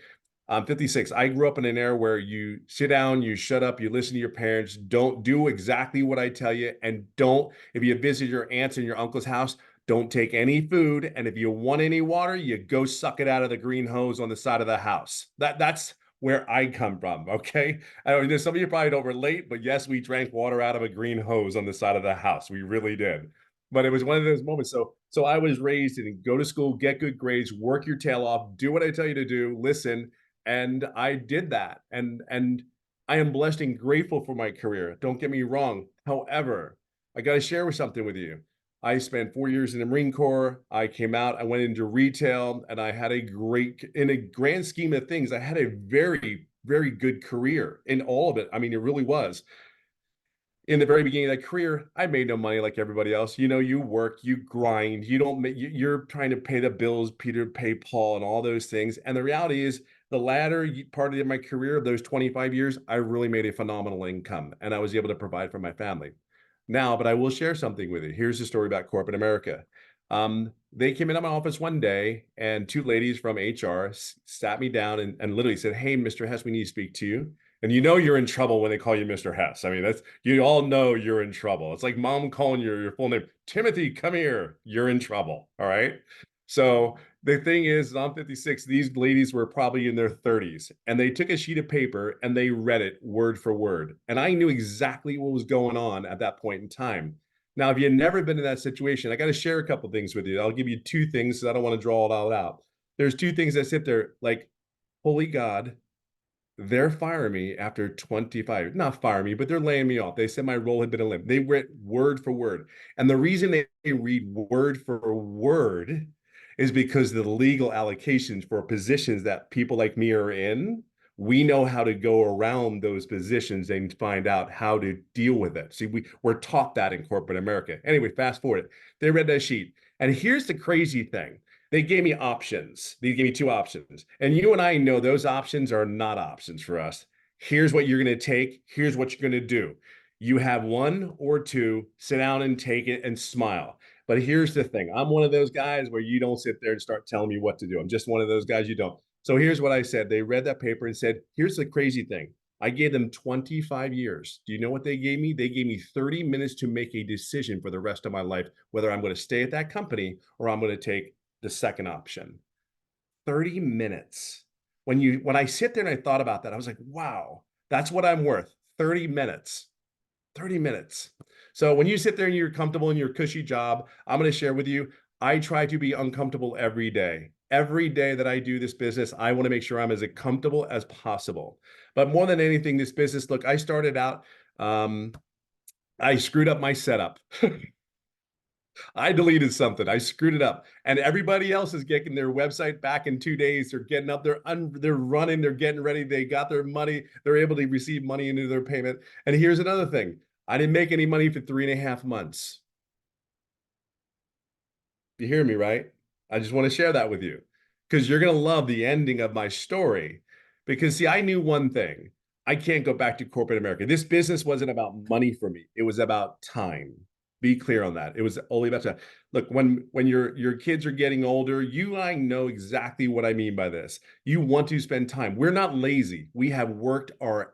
I'm 56. I grew up in an era where you sit down, you shut up, you listen to your parents, don't do exactly what I tell you, and don't, if you visit your aunt's and your uncle's house, don't take any food. And if you want any water, you go suck it out of the green hose on the side of the house. That's where I come from, okay? I know some of you probably don't relate, but yes, we drank water out of a green hose on the side of the house. We really did. But it was one of those moments. So I was raised in go to school, get good grades, work your tail off, do what I tell you to do, listen. And I did that. And I am blessed and grateful for my career. Don't get me wrong. However, I got to share with something with you. I spent 4 years in the Marine Corps. I came out, I went into retail, and I had in a grand scheme of things, I had a very, very good career in all of it. I mean, it really was. In the very beginning of that career, I made no money like everybody else. You know, you work, you grind, you don't make, you're trying to pay the bills, Peter, pay Paul, and all those things. And the reality is, the latter part of my career, of those 25 years, I really made a phenomenal income, and I was able to provide for my family. Now, but I will share something with you. Here's the story about corporate America. They came into my office one day, and 2 ladies from HR sat me down and literally said, "Hey, Mr. Hess, we need to speak to you." And you know you're in trouble when they call you Mr. Hess. I mean, you all know you're in trouble. It's like mom calling your full name. Timothy, come here. You're in trouble. All right. So the thing is, I'm 56. These ladies were probably in their 30s, and they took a sheet of paper and they read it word for word. And I knew exactly what was going on at that point in time. Now, if you've never been in that situation, I got to share a couple things with you. I'll give you 2 things because I don't want to draw it all out. There's 2 things that sit there like, holy God, they're firing me after 25, not fire me, but they're laying me off. They said my role had been eliminated. They read word for word. And the reason they read word for word is because the legal allocations for positions that people like me are in, we know how to go around those positions and find out how to deal with it. See, we're taught that in corporate America. Anyway, fast forward. They read that sheet. And here's the crazy thing. They gave me options. They gave me 2 options. And you and I know those options are not options for us. Here's what you're going to take. Here's what you're going to do. You have 1 or 2, sit down and take it and smile. But here's the thing. I'm one of those guys where you don't sit there and start telling me what to do. I'm just one of those guys you don't. So here's what I said. They read that paper and said, here's the crazy thing. I gave them 25 years. Do you know what they gave me? They gave me 30 minutes to make a decision for the rest of my life, whether I'm going to stay at that company or I'm going to take the second option. 30 minutes. When I sit there and I thought about that, I was like, wow, that's what I'm worth. 30 minutes. 30 minutes. So when you sit there and you're comfortable in your cushy job, I'm going to share with you, I try to be uncomfortable every day. Every day that I do this business, I want to make sure I'm as comfortable as possible. But more than anything, this business, look, I started out, I screwed up my setup. I deleted something. I screwed it up, and everybody else is getting their website back in 2 days. They're getting up. They're running. They're getting ready. They got their money. They're able to receive money into their payment. And here's another thing: I didn't make any money for 3.5 months. You hear me, right? I just want to share that with you because you're gonna love the ending of my story. Because see, I knew one thing: I can't go back to corporate America. This business wasn't about money for me. It was about time. Be clear on that. It was only about time. Look, when your kids are getting older, you and I know exactly what I mean by this. You want to spend time. We're not lazy. We have worked our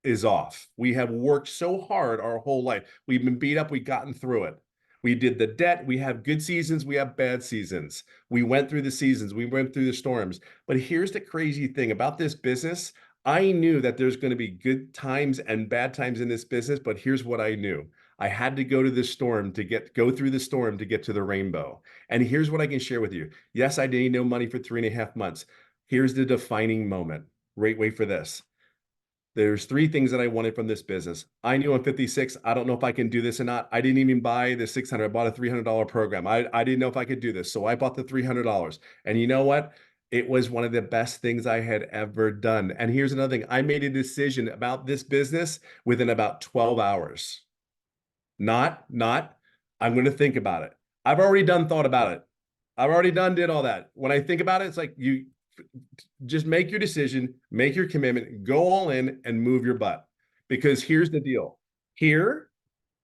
is off. We have worked so hard our whole life. We've been beat up. We've gotten through it. We did the debt. We have good seasons. We have bad seasons. We went through the seasons. We went through the storms. But here's the crazy thing about this business. I knew that there's going to be good times and bad times in this business, but here's what I knew. I had to go to the storm to go through the storm to get to the rainbow. And here's what I can share with you. Yes, I didn't know money for 3.5 months. Here's the defining moment. Wait for this. There's 3 things that I wanted from this business. I knew I'm 56. I don't know if I can do this or not. I didn't even buy the $600. I bought a $300 program. I didn't know if I could do this. So I bought the $300. And you know what? It was one of the best things I had ever done. And here's another thing. I made a decision about this business within about 12 hours. Not, I'm going to think about it. I've already thought about it. I've already did all that. When I think about it, it's like you just make your decision, make your commitment, go all in and move your butt. Because here's the deal. Here,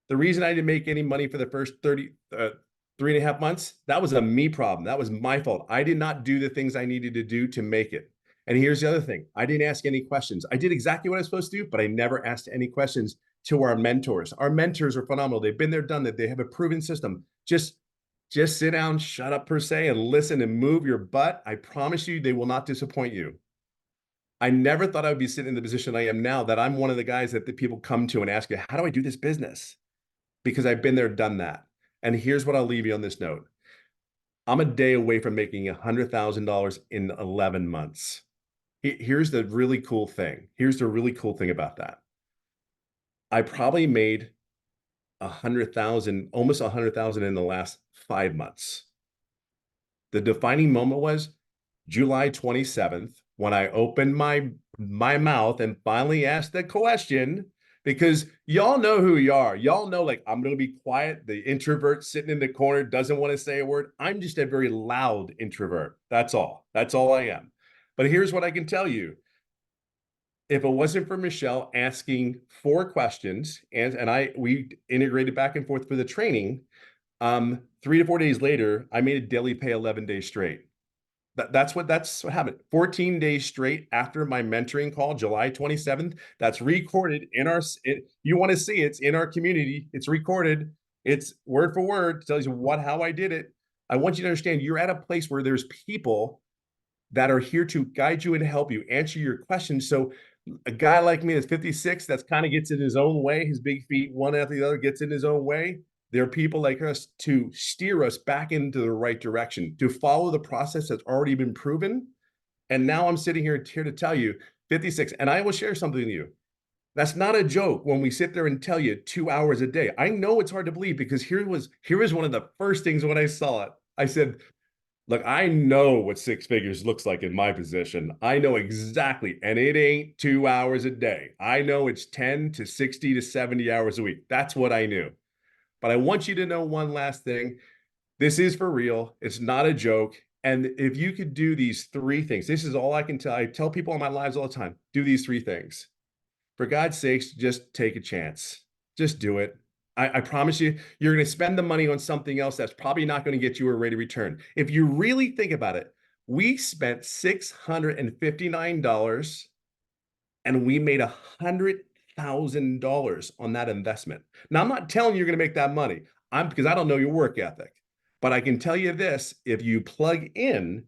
the reason I didn't make any money for the first 3.5 months, that was a me problem. That was my fault. I did not do the things I needed to do to make it. And here's the other thing. I didn't ask any questions. I did exactly what I was supposed to do, but I never asked any questions to our mentors. Our mentors are phenomenal. They've been there, done that. They have a proven system. Just sit down, shut up per se, and listen and move your butt. I promise you, they will not disappoint you. I never thought I would be sitting in the position I am now, that I'm one of the guys that the people come to and ask you, how do I do this business? Because I've been there, done that. And here's what I'll leave you on this note. I'm a day away from making $100,000 in 11 months. Here's the really cool thing. Here's the really cool thing about that. I probably made 100,000, almost 100,000 in the last 5 months. The defining moment was July 27th, when I opened my mouth and finally asked the question, because y'all know who you are. Y'all know, like, I'm going to be quiet. The introvert sitting in the corner doesn't want to say a word. I'm just a very loud introvert. That's all. That's all I am. But here's what I can tell you. If it wasn't for Michelle asking 4 questions, and we integrated back and forth for the training, 3 to 4 days later, I made a daily pay 11 days straight. That's what happened. 14 days straight after my mentoring call, July 27th. That's recorded in you want to see it's in our community. It's recorded. It's word for word. Tells you how I did it. I want you to understand you're at a place where there's people that are here to guide you and help you answer your questions. So a guy like me that's 56, that's kind of gets in his own way, his big feet, one after the other gets in his own way. There are people like us to steer us back into the right direction, to follow the process that's already been proven. And now I'm sitting here to tell you 56, and I will share something with you. That's not a joke when we sit there and tell you 2 hours a day. I know it's hard to believe, because here was one of the first things when I saw it. I said, look, I know what 6 figures looks like in my position. I know exactly. And it ain't 2 hours a day. I know it's 10 to 60 to 70 hours a week. That's what I knew. But I want you to know one last thing. This is for real. It's not a joke. And if you could do these 3 things, this is all I can tell. I tell people in my lives all the time, do these 3 things. For God's sakes, just take a chance. Just do it. I promise you, you're going to spend the money on something else that's probably not going to get you a rate of return. If you really think about it, we spent $659 and we made $100,000 on that investment. Now, I'm not telling you you're going to make that money. Because I don't know your work ethic, but I can tell you this: if you plug in,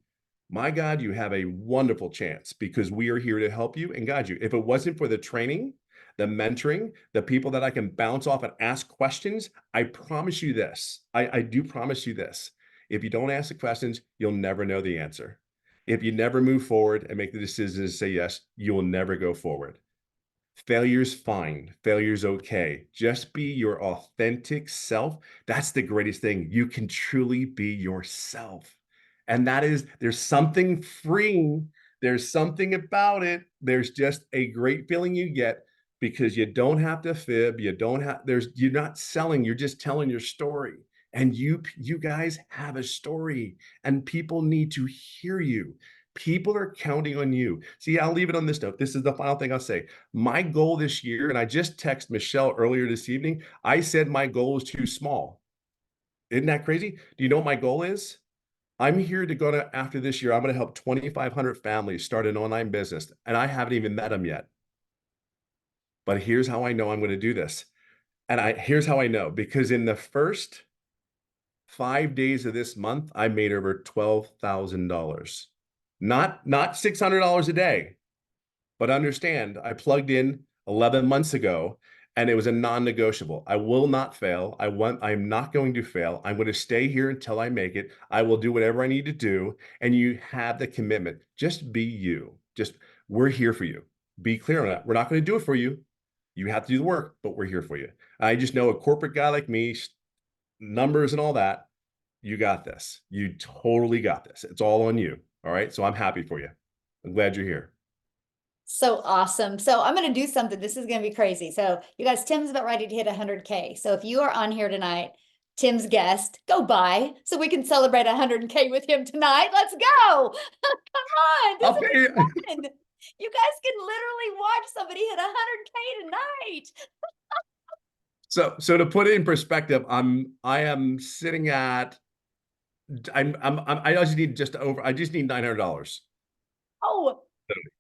my God, you have a wonderful chance, because we are here to help you and guide you. If it wasn't for the training, the mentoring, the people that I can bounce off and ask questions, I promise you this. I do promise you this. If you don't ask the questions, you'll never know the answer. If you never move forward and make the decision to say yes, you will never go forward. Failure's fine. Failure's okay. Just be your authentic self. That's the greatest thing. You can truly be yourself. And that is, there's something freeing. There's something about it. There's just a great feeling you get, because you don't have to fib. You don't have, you're not selling. You're just telling your story. And you guys have a story, and people need to hear you. People are counting on you. See, I'll leave it on this note. This is the final thing I'll say. My goal this year, and I just texted Michelle earlier this evening, I said my goal is too small. Isn't that crazy? Do you know what my goal is? I'm here to go to, after this year, I'm going to help 2,500 families start an online business, and I haven't even met them yet. But here's how I know I'm going to do this. And here's how I know, because in the first 5 days of this month, I made over $12,000. Not $600 a day, but understand, I plugged in 11 months ago, and it was a non-negotiable. I will not fail. I'm not going to fail. I'm going to stay here until I make it. I will do whatever I need to do. And you have the commitment. Just be you. We're here for you. Be clear on that. We're not going to do it for you. You have to do the work, but we're here for you. I just know a corporate guy like me, numbers and all that, you got this. You totally got this. It's all on you. All right. So I'm happy for you. I'm glad you're here. So awesome. So I'm going to do something. This is going to be crazy. So you guys, Tim's about ready to hit 100K. So if you are on here tonight, Tim's guest, go by so we can celebrate 100K with him tonight. Let's go. Come on. This I'll pay you. is fun. You guys can literally watch somebody hit 100K tonight. So to put it in perspective, I am sitting at, I just need $900. Oh,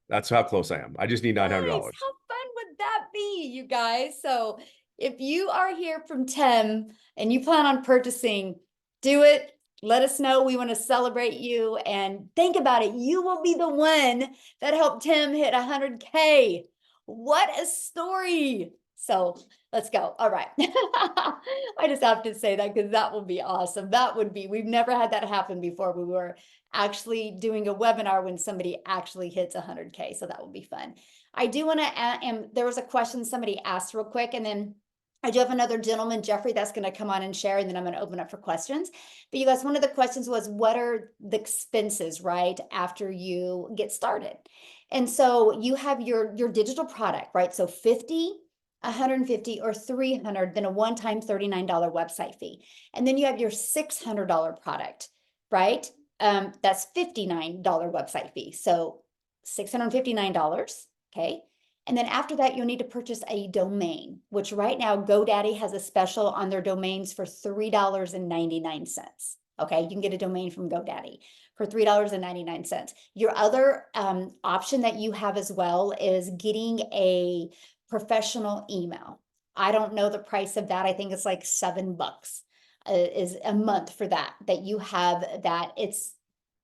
That's how close I am. I just need $900. nice. How fun would that be, you guys? So if you are here from Tim and you plan on purchasing, do it. Let us know. We want to celebrate you, and think about it. You will be the one that helped Tim hit 100K. What a story. So let's go. All right. I just have to say that because that would be awesome. We've never had that happen before. We were actually doing a webinar when somebody actually hits 100K. So that would be fun. I do want to add, and there was a question somebody asked real quick, and then I do have another gentleman, Jeffrey, that's going to come on and share, and then I'm going to open up for questions. But you guys, one of the questions was, what are the expenses, right, after you get started? And so you have your digital product, right? So 50, 150, or 300, then a one-time $39 website fee. And then you have your $600 product, right? That's $59 website fee. So $659, okay? And then after that, you'll need to purchase a domain, which right now GoDaddy has a special on their domains for $3.99. Okay, you can get a domain from GoDaddy for $3.99. Your other option that you have as well is getting a professional email. I don't know the price of that. I think it's like $7 is a month for that you have that. It's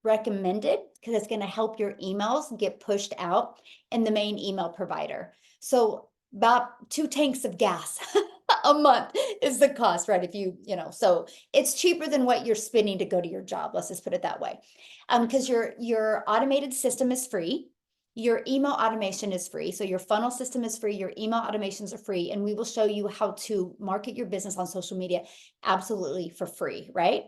recommended because it's going to help your emails get pushed out in the main email provider. So about 2 tanks of gas a month is the cost, right? If you so it's cheaper than what you're spending to go to your job. Let's just put it that way. Because your automated system is free. Your email automation is free. So your funnel system is free. Your email automations are free. And we will show you how to market your business on social media absolutely for free, right?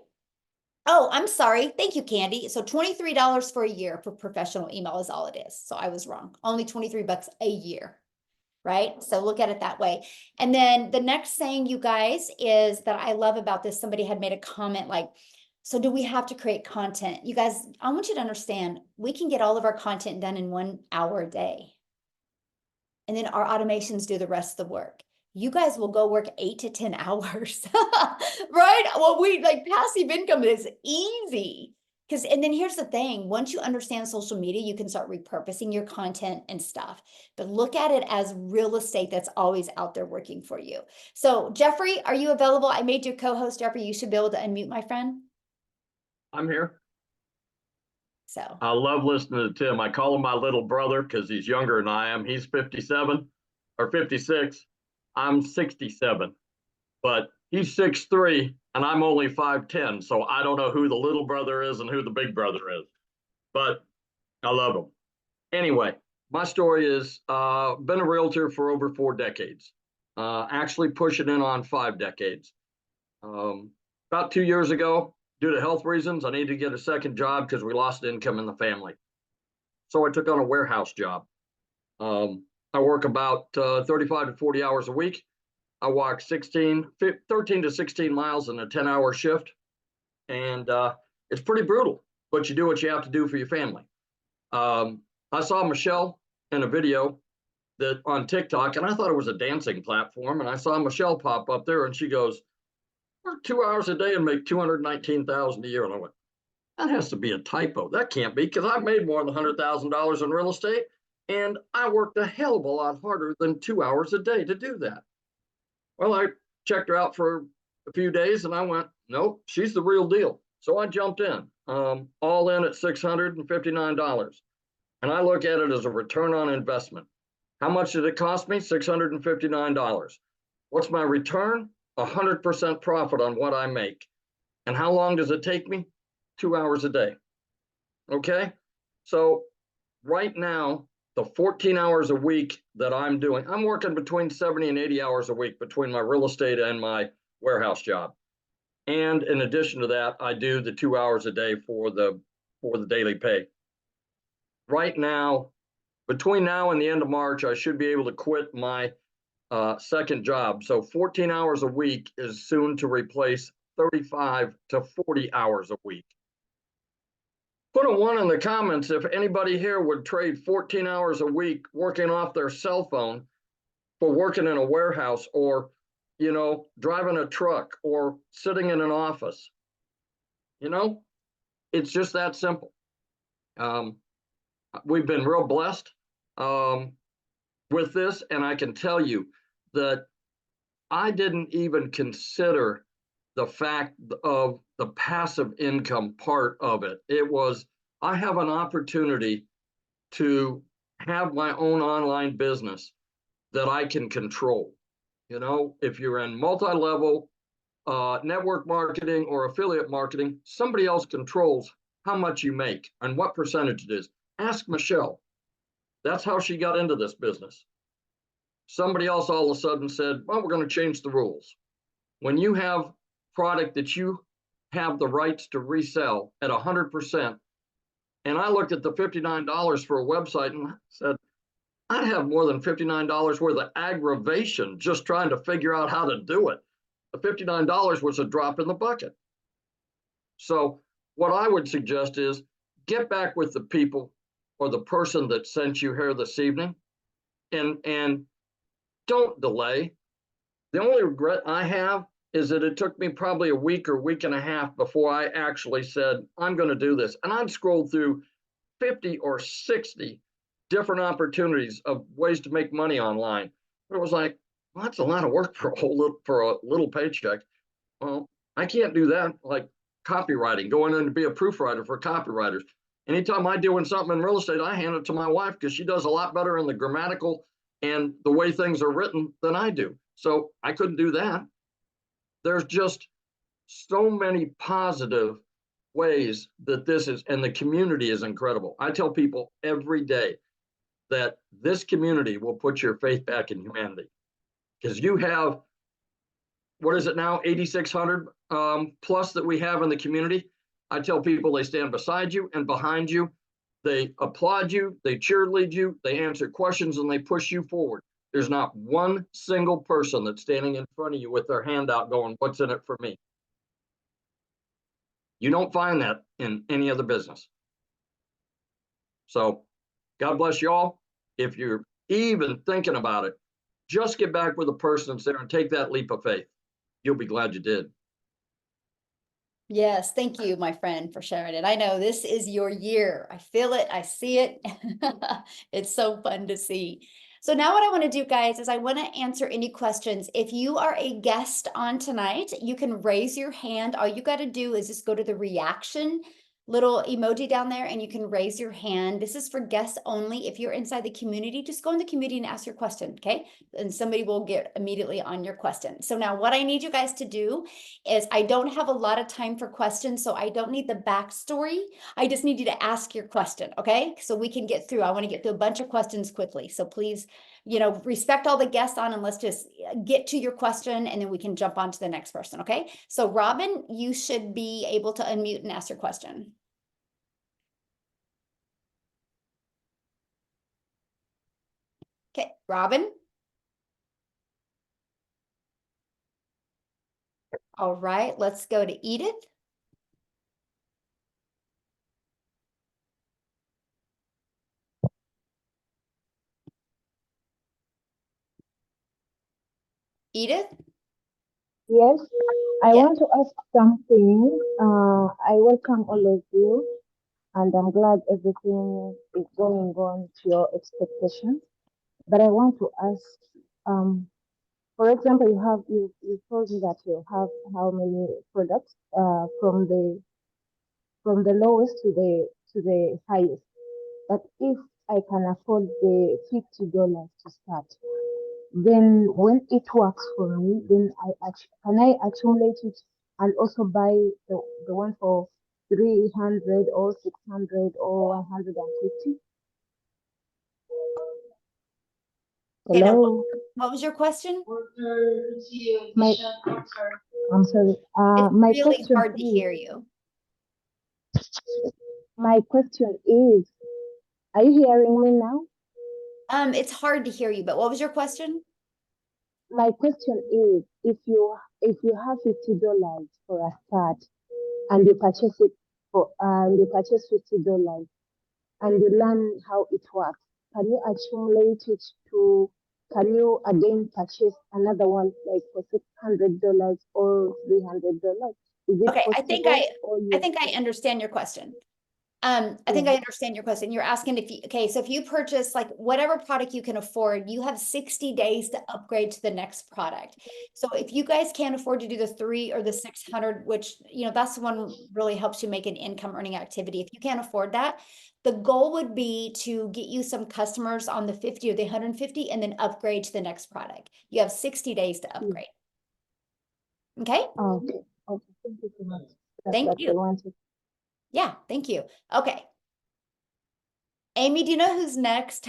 Oh, I'm sorry. Thank you, Candy. So $23 for a year for professional email is all it is. So I was wrong. Only $23 a year, right? So look at it that way. And then the next thing, you guys, is that I love about this. Somebody had made a comment like, so do we have to create content? You guys, I want you to understand, we can get all of our content done in 1 hour a day. And then our automations do the rest of the work. You guys will go work 8 to 10 hours, right? Well, passive income is easy. Because, and then here's the thing, once you understand social media, you can start repurposing your content and stuff. But look at it as real estate that's always out there working for you. So Jeffrey, are you available? I made you co-host, Jeffrey. You should be able to unmute, my friend. I'm here. So, I love listening to Tim. I call him my little brother because he's younger than I am. He's 57 or 56. I'm 67, but he's 6'3" and I'm only 5'10". So I don't know who the little brother is and who the big brother is, but I love him. Anyway, my story is been a realtor for over 4 decades, actually pushing in on 5 decades. About 2 years ago, due to health reasons, I needed to get a second job because we lost income in the family. So I took on a warehouse job. I work about 35 to 40 hours a week. I walk 13 to 16 miles in a 10-hour shift. And it's pretty brutal, but you do what you have to do for your family. I saw Michelle in a video that on TikTok, and I thought it was a dancing platform. And I saw Michelle pop up there and she goes, "Work 2 hours a day and make $219,000 a year." And I went, that has to be a typo. That can't be, because I've made more than $100,000 in real estate, and I worked a hell of a lot harder than 2 hours a day to do that. Well, I checked her out for a few days and I went, nope, she's the real deal. So I jumped in, all in at $659. And I look at it as a return on investment. How much did it cost me? $659. What's my return? 100% profit on what I make. And how long does it take me? 2 hours a day. Okay. So right now, the 14 hours a week that I'm doing, I'm working between 70 and 80 hours a week between my real estate and my warehouse job. And in addition to that, I do the 2 hours a day for the daily pay. Right now, between now and the end of March, I should be able to quit my second job. So 14 hours a week is soon to replace 35 to 40 hours a week. Put a 1 in the comments if anybody here would trade 14 hours a week working off their cell phone for working in a warehouse, or, you know, driving a truck or sitting in an office. You know, it's just that simple. We've been real blessed with this, and I can tell you that I didn't even consider the fact of the passive income part of it. It was, I have an opportunity to have my own online business that I can control. You know, if you're in multi-level network marketing or affiliate marketing, somebody else controls how much you make and what percentage it is. Ask Michelle. That's how she got into this business. Somebody else all of a sudden said, well, we're going to change the rules. When you have product that you have the rights to resell at 100%, and I looked at the $59 for a website and said, I'd have more than $59 worth of aggravation just trying to figure out how to do it. The $59 was a drop in the bucket. So what I would suggest is get back with the people or the person that sent you here this evening, and don't delay. The only regret I have is that it took me probably a week or week and a half before I actually said, I'm going to do this. And I'd scrolled through 50 or 60 different opportunities of ways to make money online. It was like, well, that's a lot of work for a little paycheck. Well, I can't do that. Like copywriting, going in to be a proofwriter for copywriters. Anytime I'm doing something in real estate, I hand it to my wife because she does a lot better in the grammatical and the way things are written than I do. So I couldn't do that. There's just so many positive ways that this is, and the community is incredible. I tell people every day that this community will put your faith back in humanity, because you have, what is it now, 8,600 plus that we have in the community. I tell people they stand beside you and behind you. They applaud you, they cheerlead you, they answer questions, and they push you forward. There's not one single person that's standing in front of you with their hand out going, what's in it for me? You don't find that in any other business. So God bless you all. If you're even thinking about it, just get back with a person that's there and take that leap of faith. You'll be glad you did. Yes, thank you, my friend, for sharing it. I know this is your year. I feel it, I see it. It's so fun to see. So now what I want to do, guys, is I want to answer any questions. If you are a guest on tonight, you can raise your hand. All you got to do is just go to the reaction little emoji down there and you can raise your hand. This is for guests only. If you're inside the community, just go in the community and ask your question, okay? And somebody will get immediately on your question. So now what I need you guys to do is I don't have a lot of time for questions, so I don't need the backstory. I just need you to ask your question, okay? So we can get through. I want to get through a bunch of questions quickly. So please, respect all the guests on and let's just get to your question and then we can jump on to the next person, okay? So Robin, you should be able to unmute and ask your question. Okay, Robin? All right, let's go to Edith. Edith? Yes, I Yes. want to ask something. I welcome all of you, and I'm glad everything is going on to your expectations. But I want to ask, for example, you told me that you have how many products from the lowest to the highest. But if I can afford the $50 to start, then when it works for me, then can I accumulate it and also buy the one for 300 or 600 or 150? Okay, now, Hello, what was your question? my I'm sorry. It's My really question hard to is hear you. my question is, are you hearing me now? It's hard to hear you, but what was your question? My question is, if you have $50 for a start and you purchase it for you purchase $50 and you learn how it works, can you accumulate it to, can you again purchase another one like for $600 or $300? Is it Okay, I possible? think I understand your question. I think I understand your question. You're asking so if you purchase like whatever product you can afford, you have 60 days to upgrade to the next product. So if you guys can't afford to do the 3 or the 600, which, that's the one really helps you make an income earning activity. If you can't afford that, the goal would be to get you some customers on the 50 or the 150 and then upgrade to the next product. You have 60 days to upgrade. Okay? Okay. Okay. Thank you so much. Thank That's you. I wanted. Yeah, thank you. Okay. Amy, do you know who's next?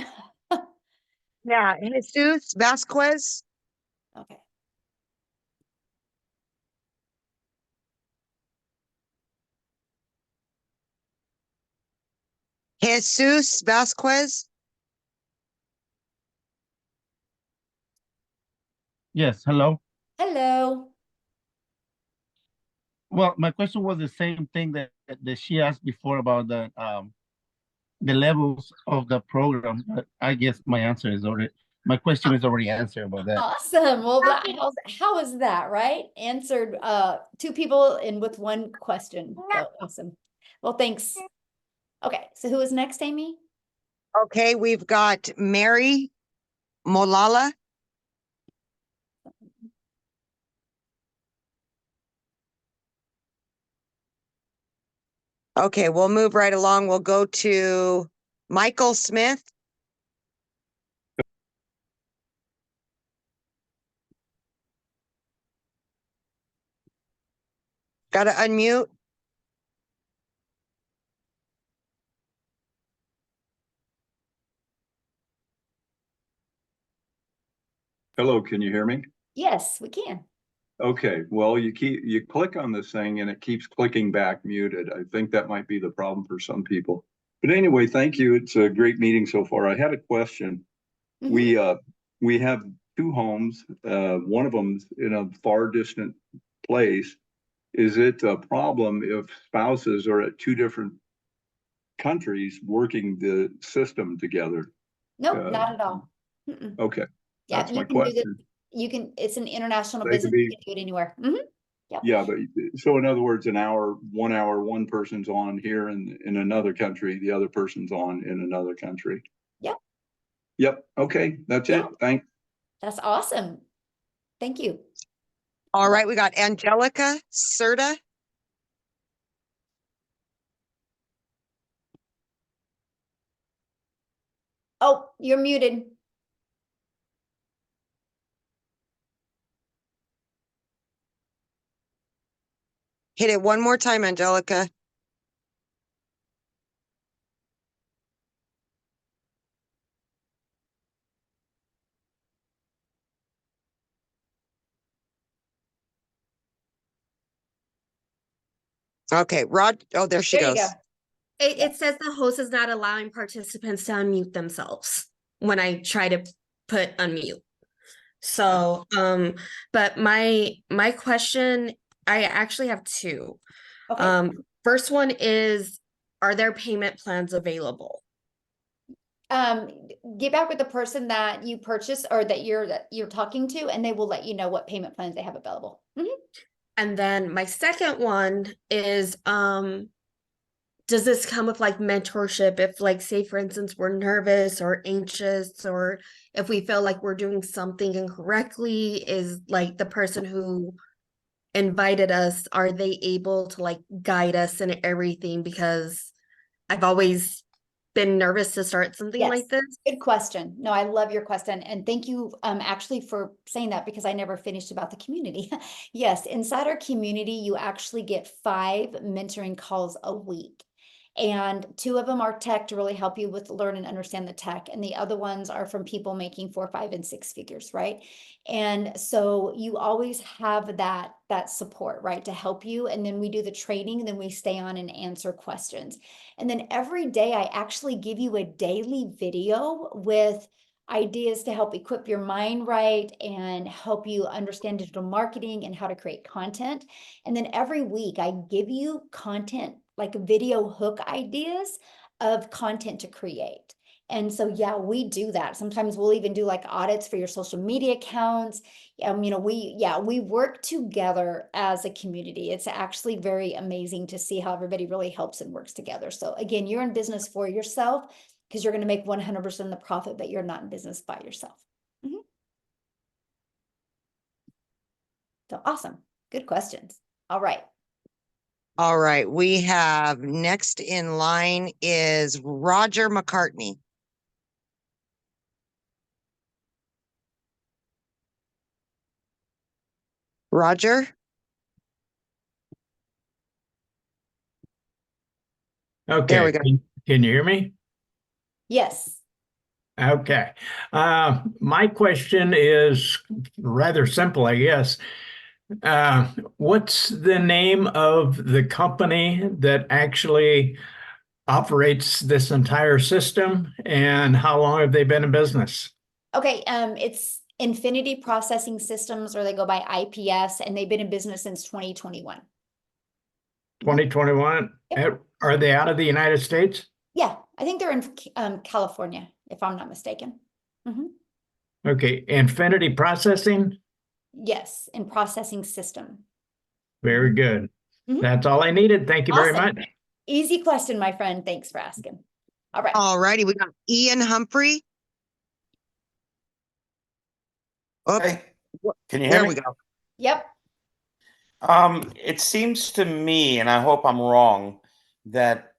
Yeah, Jesus Vasquez. Okay. Jesus Vasquez. Yes, hello. Hello. Well, my question was the same thing that she asked before about the levels of the program, but I guess my question is already answered about that. Awesome. Well, how is that, right? Answered 2 people and with 1 question. So awesome. Well, thanks. Okay, so who is next, Amy? Okay, we've got Mary Molala. Okay, we'll move right along. We'll go to Michael Smith. Got to unmute. Hello, can you hear me? Yes, we can. Okay, well, you click on this thing and it keeps clicking back muted. I think that might be the problem for some people. But anyway, thank you. It's a great meeting so far. I had a question. Mhm. We have 2 homes. One of them's in a far distant place. Is it a problem if spouses are at 2 different countries working the system together? Nope, not at all. Mm-mm. Okay, Yeah, that's you my can do this. question. It's an international They could business. You be can do it anywhere. Mhm. Yep. Yeah, but so in other words, 1 hour, one person's on here in another country, the other person's on in another country. Yep. Yep. Okay, that's it. Yeah. Thanks. That's awesome. Thank you. All right, we got Angelica Serta. Oh, you're muted. Hit it one more time, Angelica. Okay, Rod. Oh, there she There you goes. go. It says the host is not allowing participants to unmute themselves when I try to put unmute. So, but my question, I actually have two. Okay. First one is, are there payment plans available? Get back with the person that you purchased or that you're talking to, and they will let you know what payment plans they have available. Mhm. And then my second one is, does this come with like mentorship if, like, say for instance, we're nervous or anxious, or if we feel like we're doing something incorrectly, is like the person who invited us, are they able to like guide us in everything? Because I've always been nervous to start something Yes. like this. Good question. No, I love your question. And thank you actually for saying that, because I never finished about the community. Yes, inside our community, you actually get 5 mentoring calls a week. And 2 of them are tech to really help you with learn and understand the tech. And the other ones are from people making 4, 5, and 6 figures, right? And so you always have that support, right, to help you. And then we do the training, and then we stay on and answer questions. And then every day I actually give you a daily video with ideas to help equip your mind right and help you understand digital marketing and how to create content. And then every week I give you content, like video hook ideas of content to create. And so, yeah, we do that. Sometimes we'll even do like audits for your social media accounts. We work together as a community. It's actually very amazing to see how everybody really helps and works together. So again, you're in business for yourself because you're going to make 100% of the profit, but you're not in business by yourself. Mhm. So awesome. Good questions. All right. All right, we have next in line is Roger McCartney. Roger? There Okay, we go. can you hear me? Yes. Okay. My question is rather simple, I guess. What's the name of the company that actually operates this entire system, and how long have they been in business? Okay. It's Infinity Processing Systems, or they go by IPS, and they've been in business since 2021. 2021? Yep. Are they out of the United States? Yeah, I think they're in California, if I'm not mistaken. Mhm. Okay, Infinity Processing? Yes, in processing system. Very good. Mhm. That's all I needed. Thank you very Awesome. much. Easy question, my friend. Thanks for asking. All right. All righty, we got Ian Humphrey. Oh, Hey, can you hear there me? we go. Yep. It seems to me, and I hope I'm wrong, that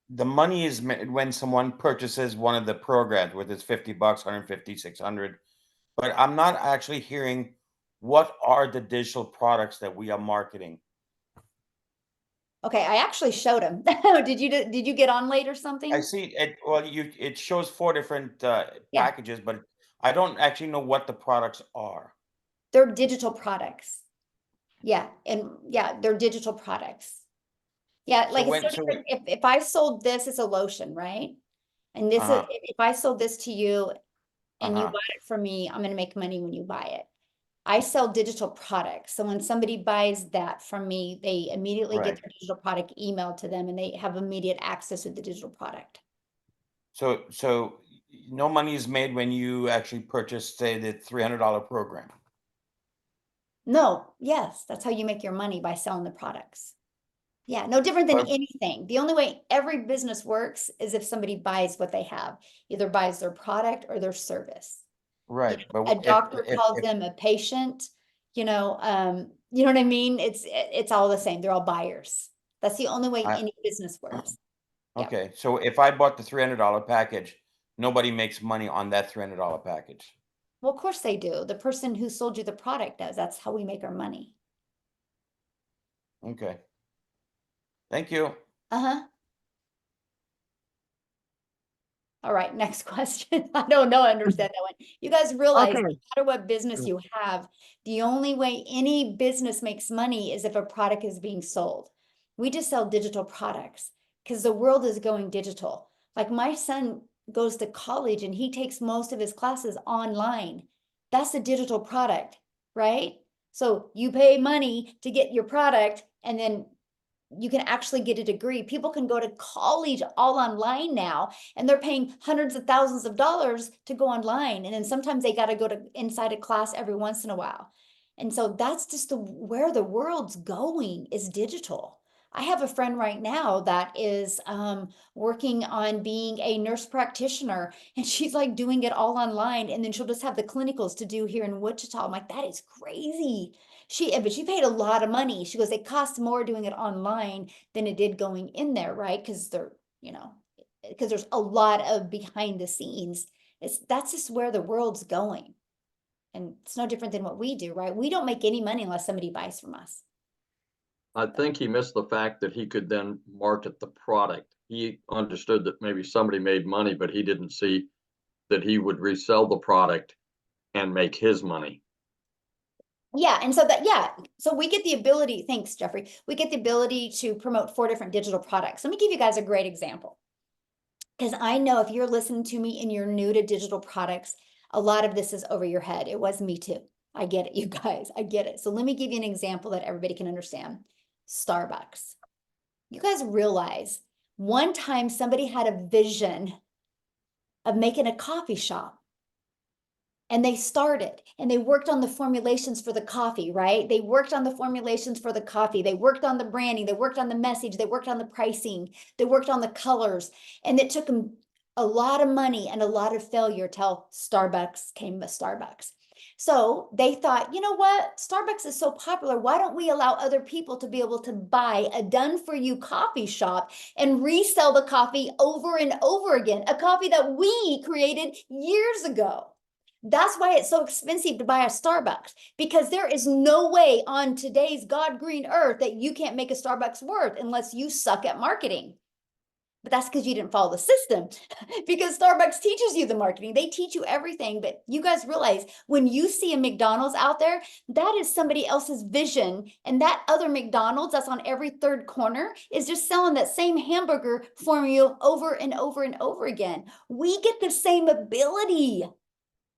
the money is made when someone purchases one of the programs, whether it's $50, 150, 600. But I'm not actually hearing what are the digital products that we are marketing. Okay, I actually showed him. Did you get on late or something? I see it. Well, it shows 4 different Yeah. packages, but I don't actually know what the products are. They're digital products. Yeah, and yeah, they're digital products. Yeah, So like it's when so so different. If I sold this, it's a lotion, right? And this is uh-huh, if I sold this to you and you uh-huh. bought it from me, I'm gonna make money when you buy it. I sell digital products. So when somebody buys that from me, they immediately get Right. their digital product emailed to them, and they have immediate access to the digital product. So no money is made when you actually purchase, say, the $300 program. No, yes, that's how you make your money, by selling the products. Yeah, no different than But- anything. The only way every business works is if somebody buys what they have, either buys their product or their service. Right, but A doctor calls them a patient, you know what I mean? It's all the same. They're all buyers. That's the only way I- any business works. Yeah. Okay, so if I bought the $300 package, nobody makes money on that $300 package. Well, of course they do. The person who sold you the product does. That's how we make our money. Okay. Thank you. Uh-huh. All right, next question. I don't know, I understand that one. You guys realize no Okay. matter what business you have, the only way any business makes money is if a product is being sold. We just sell digital products because the world is going digital. Like my son goes to college and he takes most of his classes online. That's a digital product, right? So you pay money to get your product and then you can actually get a degree. People can go to college all online now, and they're paying hundreds of thousands of dollars to go online. And then sometimes they got to go to inside a class every once in a while. And so that's just where the world's going, is digital. I have a friend right now that is working on being a nurse practitioner, and she's like doing it all online. And then she'll just have the clinicals to do here in Wichita. I'm like, that is crazy. But she paid a lot of money. She goes, it costs more doing it online than it did going in there, right? Because because there's a lot of behind the scenes. That's just where the world's going. And it's no different than what we do, right? We don't make any money unless somebody buys from us. I think he missed the fact that he could then market the product. He understood that maybe somebody made money, but he didn't see that he would resell the product and make his money. Yeah, and so we get the ability, thanks, Jeffrey. We get the ability to promote 4 different digital products. Let me give you guys a great example. Because I know if you're listening to me and you're new to digital products, a lot of this is over your head. It was me too. I get it, you guys, I get it. So let me give you an example that everybody can understand. Starbucks. You guys realize one time somebody had a vision of making a coffee shop. And they started and they worked on the formulations for the coffee, right? They worked on the formulations for the coffee. They worked on the branding. They worked on the message. They worked on the pricing. They worked on the colors. And it took them a lot of money and a lot of failure till Starbucks came to Starbucks. So they thought, you know what? Starbucks is so popular. Why don't we allow other people to be able to buy a done-for-you coffee shop and resell the coffee over and over again? A coffee that we created years ago. That's why it's so expensive to buy a Starbucks, because there is no way on today's God green earth that you can't make a Starbucks worth unless you suck at marketing. But that's because you didn't follow the system, because Starbucks teaches you the marketing. They teach you everything. But you guys realize when you see a McDonald's out there, that is somebody else's vision. And that other McDonald's that's on every third corner is just selling that same hamburger formula over and over and over again. We get the same ability.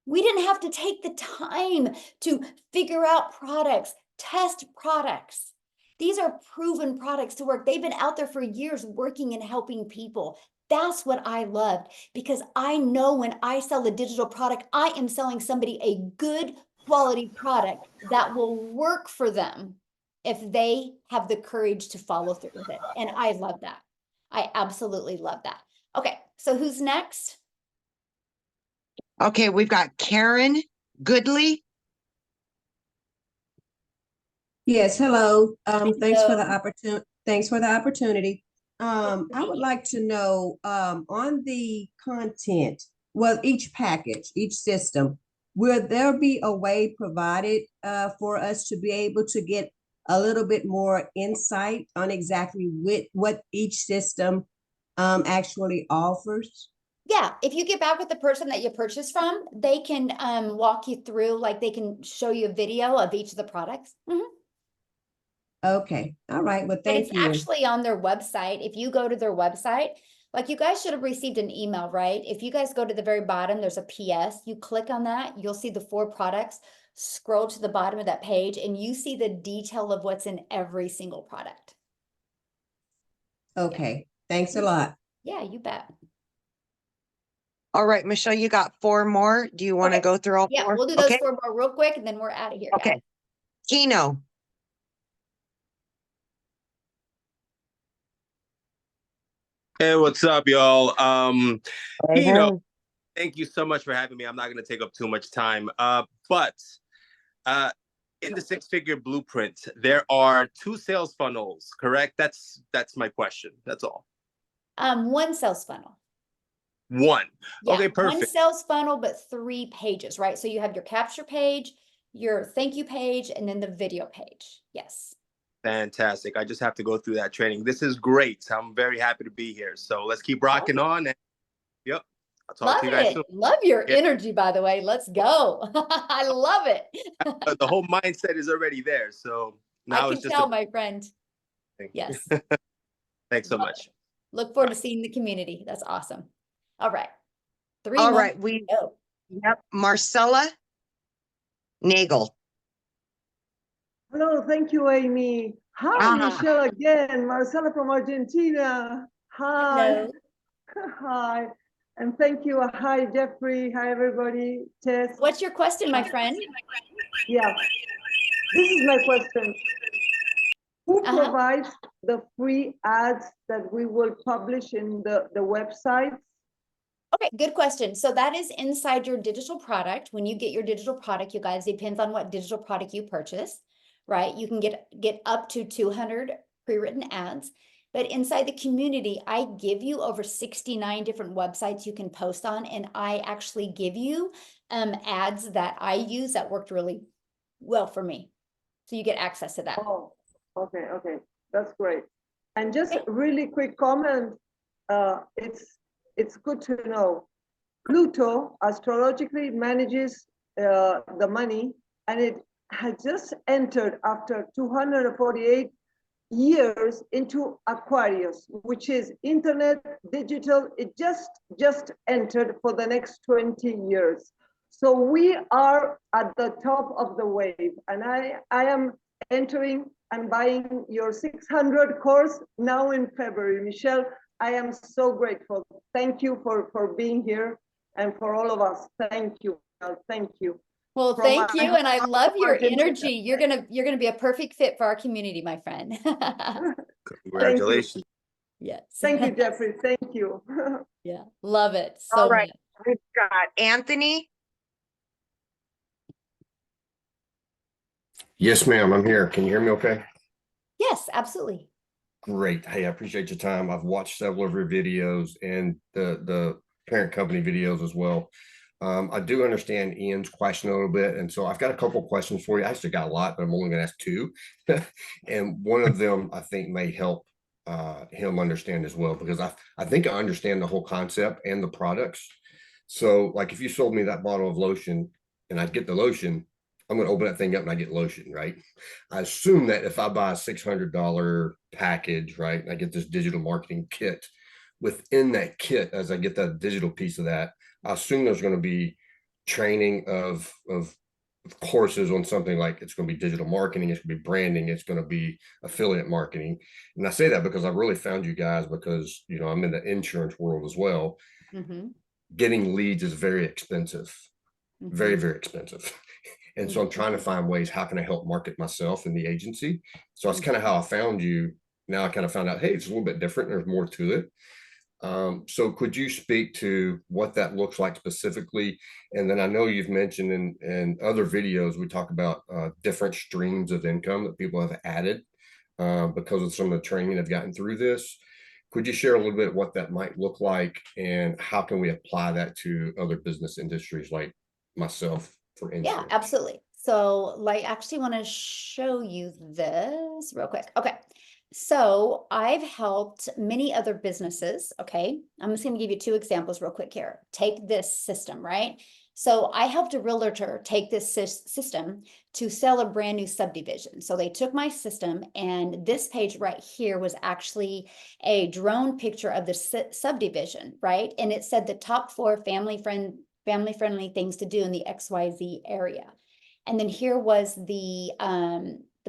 We didn't have to take the time to figure out products, test products. These are proven products to work. They've been out there for years working and helping people. That's what I loved, because I know when I sell a digital product, I am selling somebody a good quality product that will work for them if they have the courage to follow through with it. And I love that. I absolutely love that. Okay, so who's next? Okay, we've got Karen Goodley. Yes, hello. Thanks for the Hello. opportunity. Thanks for the opportunity. I would like to know, on the content, well, each package, each system, will there be a way provided for us to be able to get a little bit more insight on exactly what each system actually offers? Yeah, if you get back with the person that you purchased from, they can walk you through, like they can show you a video of each of the products. Okay, all right, well, But thank it's you. actually on their website. If you go to their website, like you guys should have received an email, right? If you guys go to the very bottom, there's a PS. You click on that, you'll see the 4 products. Scroll to the bottom of that page and you see the detail of what's in every single product. Okay, thanks a lot. Yeah, you bet. All right, Michelle, you got 4 more. Do you want to Okay. go through all Yeah, 4? we'll do those Okay. 4 more real quick and then we're out of here, guys. Okay. Keno. Hey, what's up, y'all? Hey, Keno, thank you so much for having me. I'm not going to take up too much time. But in the six-figure blueprint, there are 2 sales funnels, correct? That's my question. That's all. One sales funnel. One. Yeah, Okay, one perfect. sales funnel, but 3 pages, right? So you have your capture page, your thank you page, and then the video page. Yes. Fantastic. I just have to go through that training. This is great. I'm very happy to be here. So let's keep rocking on. And, yep. I'll talk Love to you guys it. soon. Love your Yeah. energy, by the way. Let's go. I love it. The whole mindset is already there. So I now can it's just tell, my friend. thing. Yes. Thanks so Love much. it. Look forward to seeing the community. That's awesome. All right. 3 All more. right, Go. yep, Marcella Nagel. Hello, thank you, Amy. Hi, Ah. Michelle again. Marcela from Argentina. Hi. Hello. Hi. And thank you. Hi, Jeffrey. Hi, everybody. Tess. What's your question, my friend? Yeah. This is my question. Who Uh-huh. provides the free ads that we will publish in the website? Okay, good question. So that is inside your digital product. When you get your digital product, you guys, depends on what digital product you purchase, right? You can get up to 200 pre-written ads. But inside the community, I give you over 69 different websites you can post on, and I actually give you ads that I use that worked really well for me. So you get access to that. Oh, okay, okay. That's great. And just a really quick comment. It's good to know. Pluto astrologically manages the money, and it has just entered after 248 years into Aquarius, which is internet, digital. It just entered for the next 20 years. So we are at the top of the wave, and I am entering and buying your 600 course now in February. Michelle, I am so grateful. Thank you for being here, and for all of us. Thank you. Thank you. Well, From thank my you, and I love your Argentina. energy. You're gonna be a perfect fit for our community, my friend. Congratulations. Yes. Thank you, Jeffrey. Thank you. Yeah, love it so All right, much. we've got Anthony. Yes, ma'am, I'm here. Can you hear me okay? Yes, absolutely. Great. Hey, I appreciate your time. I've watched several of your videos and the parent company videos as well. I do understand Ian's question a little bit, and so I've got a couple of questions for you. I actually got a lot, but I'm only going to ask 2. And one of them I think may help him understand as well, because I think I understand the whole concept and the products. So like if you sold me that bottle of lotion and I'd get the lotion, I'm going to open that thing up and I get lotion, right? I assume that if I buy a $600 package, right, I get this digital marketing kit. Within that kit, as I get that digital piece of that, I assume there's going to be training of courses on something like it's going to be digital marketing, it's going to be branding, it's going to be affiliate marketing. And I say that because I really found you guys because, you know, I'm in the insurance world as well. Mm-hmm. Getting leads is very expensive, very, Mm-hmm. very expensive. And so I'm trying to find ways, how can I help market myself in the agency? So that's kind of how I found you. Now I kind of found out, hey, it's a little bit different. There's more to it. So could you speak to what that looks like specifically? And then I know you've mentioned in other videos, we talk about different streams of income that people have added because of some of the training they've gotten through this. Could you share a little bit what that might look like and how can we apply that to other business industries like myself, for instance? Yeah, absolutely. So like, actually want to show you this real quick. Okay. So I've helped many other businesses. Okay. I'm just going to give you 2 examples real quick here. Take this system, right? So I helped a realtor take this system to sell a brand new subdivision. So they took my system, and this page right here was actually a drone picture of the subdivision, right? And it said the top 4 family-friendly things to do in the XYZ area. And then here was the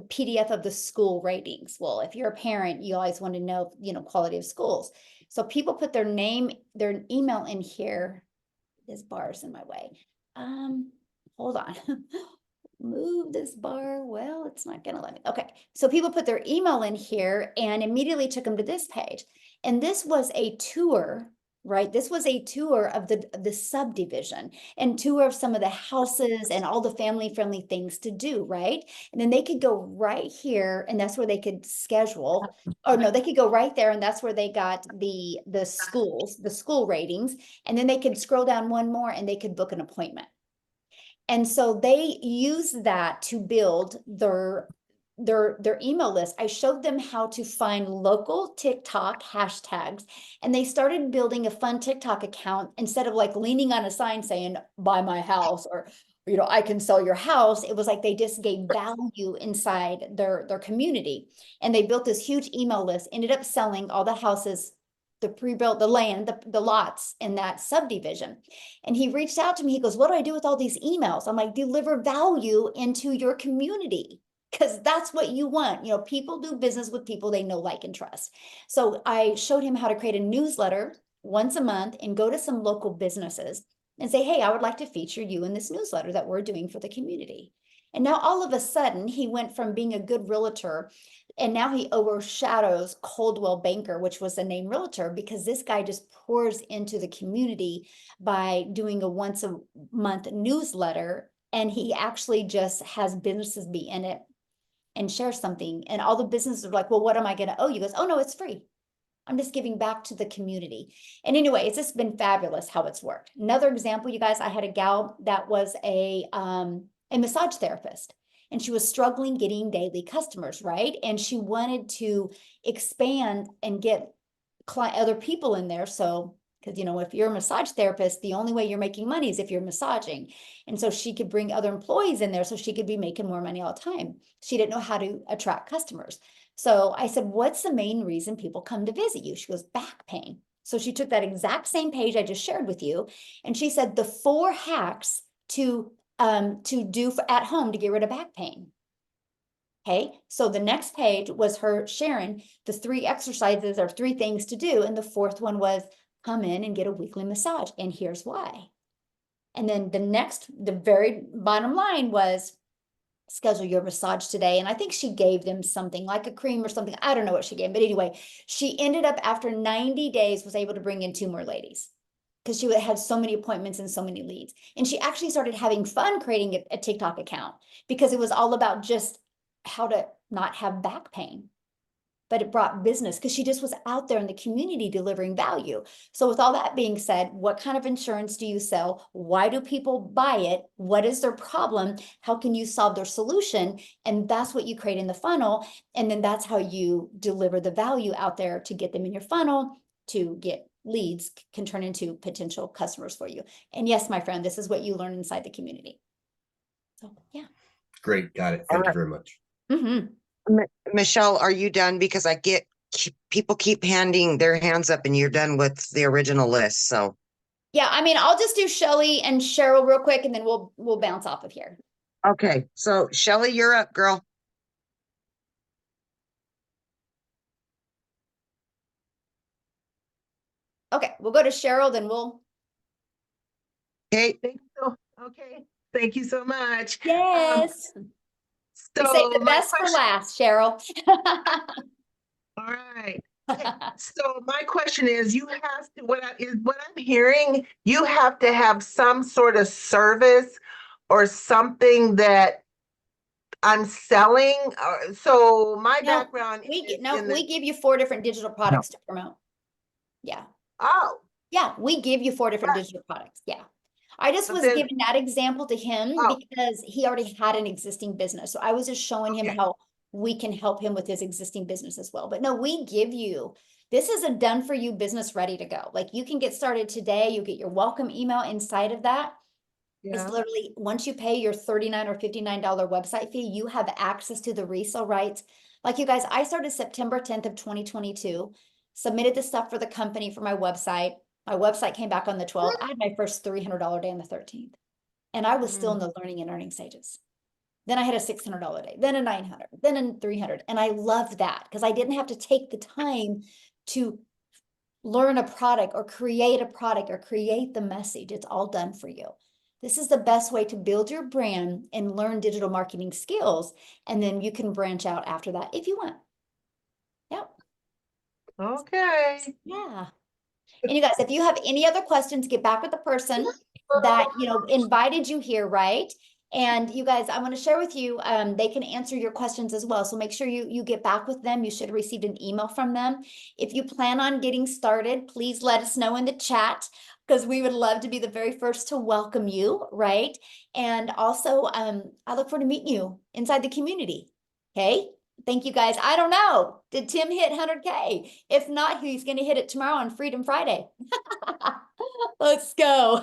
PDF of the school ratings. Well, if you're a parent, you always want to know, you know, quality of schools. So people put their name, their email in here. This bar's in my way. Hold on. move this bar. Well, it's not gonna let me. Okay, so people put their email in here and immediately took them to this page. And this was a tour, right? This was a tour of the subdivision and tour of some of the houses and all the family friendly things to do, right? And then they could go right here and that's where they could schedule. Oh no, they could go right there and that's where they got the schools, the school ratings. And then they could scroll down one more and they could book an appointment. And so they use that to build their email list. I showed them how to find local TikTok hashtags, and they started building a fun TikTok account instead of like leaning on a sign saying, buy my house, or, you know, I can sell your house. It was like they just gave value inside their community. And they built this huge email list, ended up selling all the houses, the pre-built, the land, the lots in that subdivision. And he reached out to me. He goes, what do I do with all these emails? I'm like, deliver value into your community, because that's what you want. You know, people do business with people they know, like, and trust. So I showed him how to create a newsletter once a month and go to some local businesses and say, hey, I would like to feature you in this newsletter that we're doing for the community. And now all of a sudden he went from being a good realtor and now he overshadows Coldwell Banker, which was the name realtor, because this guy just pours into the community by doing a once a month newsletter. And he actually just has businesses be in it and share something. And all the businesses are like, well, what am I going to owe you? He goes, oh no, it's free. I'm just giving back to the community. And anyway, it's just been fabulous how it's worked. Another example, you guys, I had a gal that was a massage therapist. And she was struggling getting daily customers, right? And she wanted to expand and get other people in there. So, because, you know, if you're a massage therapist, the only way you're making money is if you're massaging. And so she could bring other employees in there so she could be making more money all the time. She didn't know how to attract customers. So I said, what's the main reason people come to visit you? She goes, back pain. So she took that exact same page I just shared with you. And she said the 4 hacks to do at home to get rid of back pain. Okay, so the next page was her sharing the 3 exercises or 3 things to do. And the 4th one was come in and get a weekly massage. And here's why. And then the very bottom line was schedule your massage today. And I think she gave them something like a cream or something. I don't know what she gave, but anyway, she ended up after 90 days was able to bring in 2 more ladies, because she had so many appointments and so many leads. And she actually started having fun creating a TikTok account because it was all about just how to not have back pain. But it brought business because she just was out there in the community delivering value. So with all that being said, what kind of insurance do you sell? Why do people buy it? What is their problem? How can you solve their solution? And that's what you create in the funnel. And then that's how you deliver the value out there to get them in your funnel, to get leads, can turn into potential customers for you. And yes, my friend, this is what you learn inside the community. So yeah. Great. Got it. Thank you very much. Mm-hmm. Michelle, are you done? Because people keep handing their hands up and you're done with the original list. So yeah, I mean, I'll just do Shelly and Cheryl real quick and then we'll bounce off of here. okay. So Shelly, you're up, girl. Okay, we'll go to Cheryl, then we'll. Okay. Okay. Thank you so much. Yes. We So save the my best for question- last, Cheryl. All right. So my question is, you have to, what I'm hearing, you have to have some sort of service or something that I'm selling. So my No, background we is give you 4 different digital products to promote. Yeah. Oh. Yeah, we give you 4 different digital products. Yeah. I just But was then- giving that example to him because he already had an existing business. So I was just showing him how we can help him with his existing business as well. But no, we give you, this is a done for you business ready to go. Like you can get started today. You get your welcome email inside of that. Yeah. It's literally once you pay your $39 or $59 website fee, you have access to the resale rights. Like you guys, I started September 10th of 2022, submitted the stuff for the company for my website. My website came back on the 12th. I had my first $300 day on the 13th. And I was still in the learning and earning stages. Then I had a $600 day, then a $900, then a $300. And I loved that because I didn't have to take the time to learn a product or create a product or create the message. It's all done for you. This is the best way to build your brand and learn digital marketing skills. And then you can branch out after that if you want. Yep. Okay. Yeah. And you guys, if you have any other questions, get back with the person that, invited you here, right? And you guys, I want to share with you, they can answer your questions as well. So make sure you get back with them. You should have received an email from them. If you plan on getting started, please let us know in the chat, because we would love to be the very first to welcome you, right? And also, I look forward to meeting you inside the community. Okay. Thank you guys. I don't know. Did Tim hit 100K? If not, he's going to hit it tomorrow on Freedom Friday. Let's go.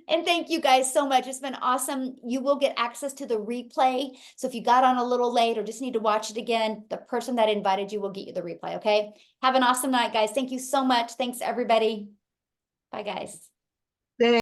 And thank you guys so much. It's been awesome. You will get access to the replay. So if you got on a little late or just need to watch it again, the person that invited you will get you the replay. Okay. Have an awesome night, guys. Thank you so much. Thanks, everybody. Bye, guys.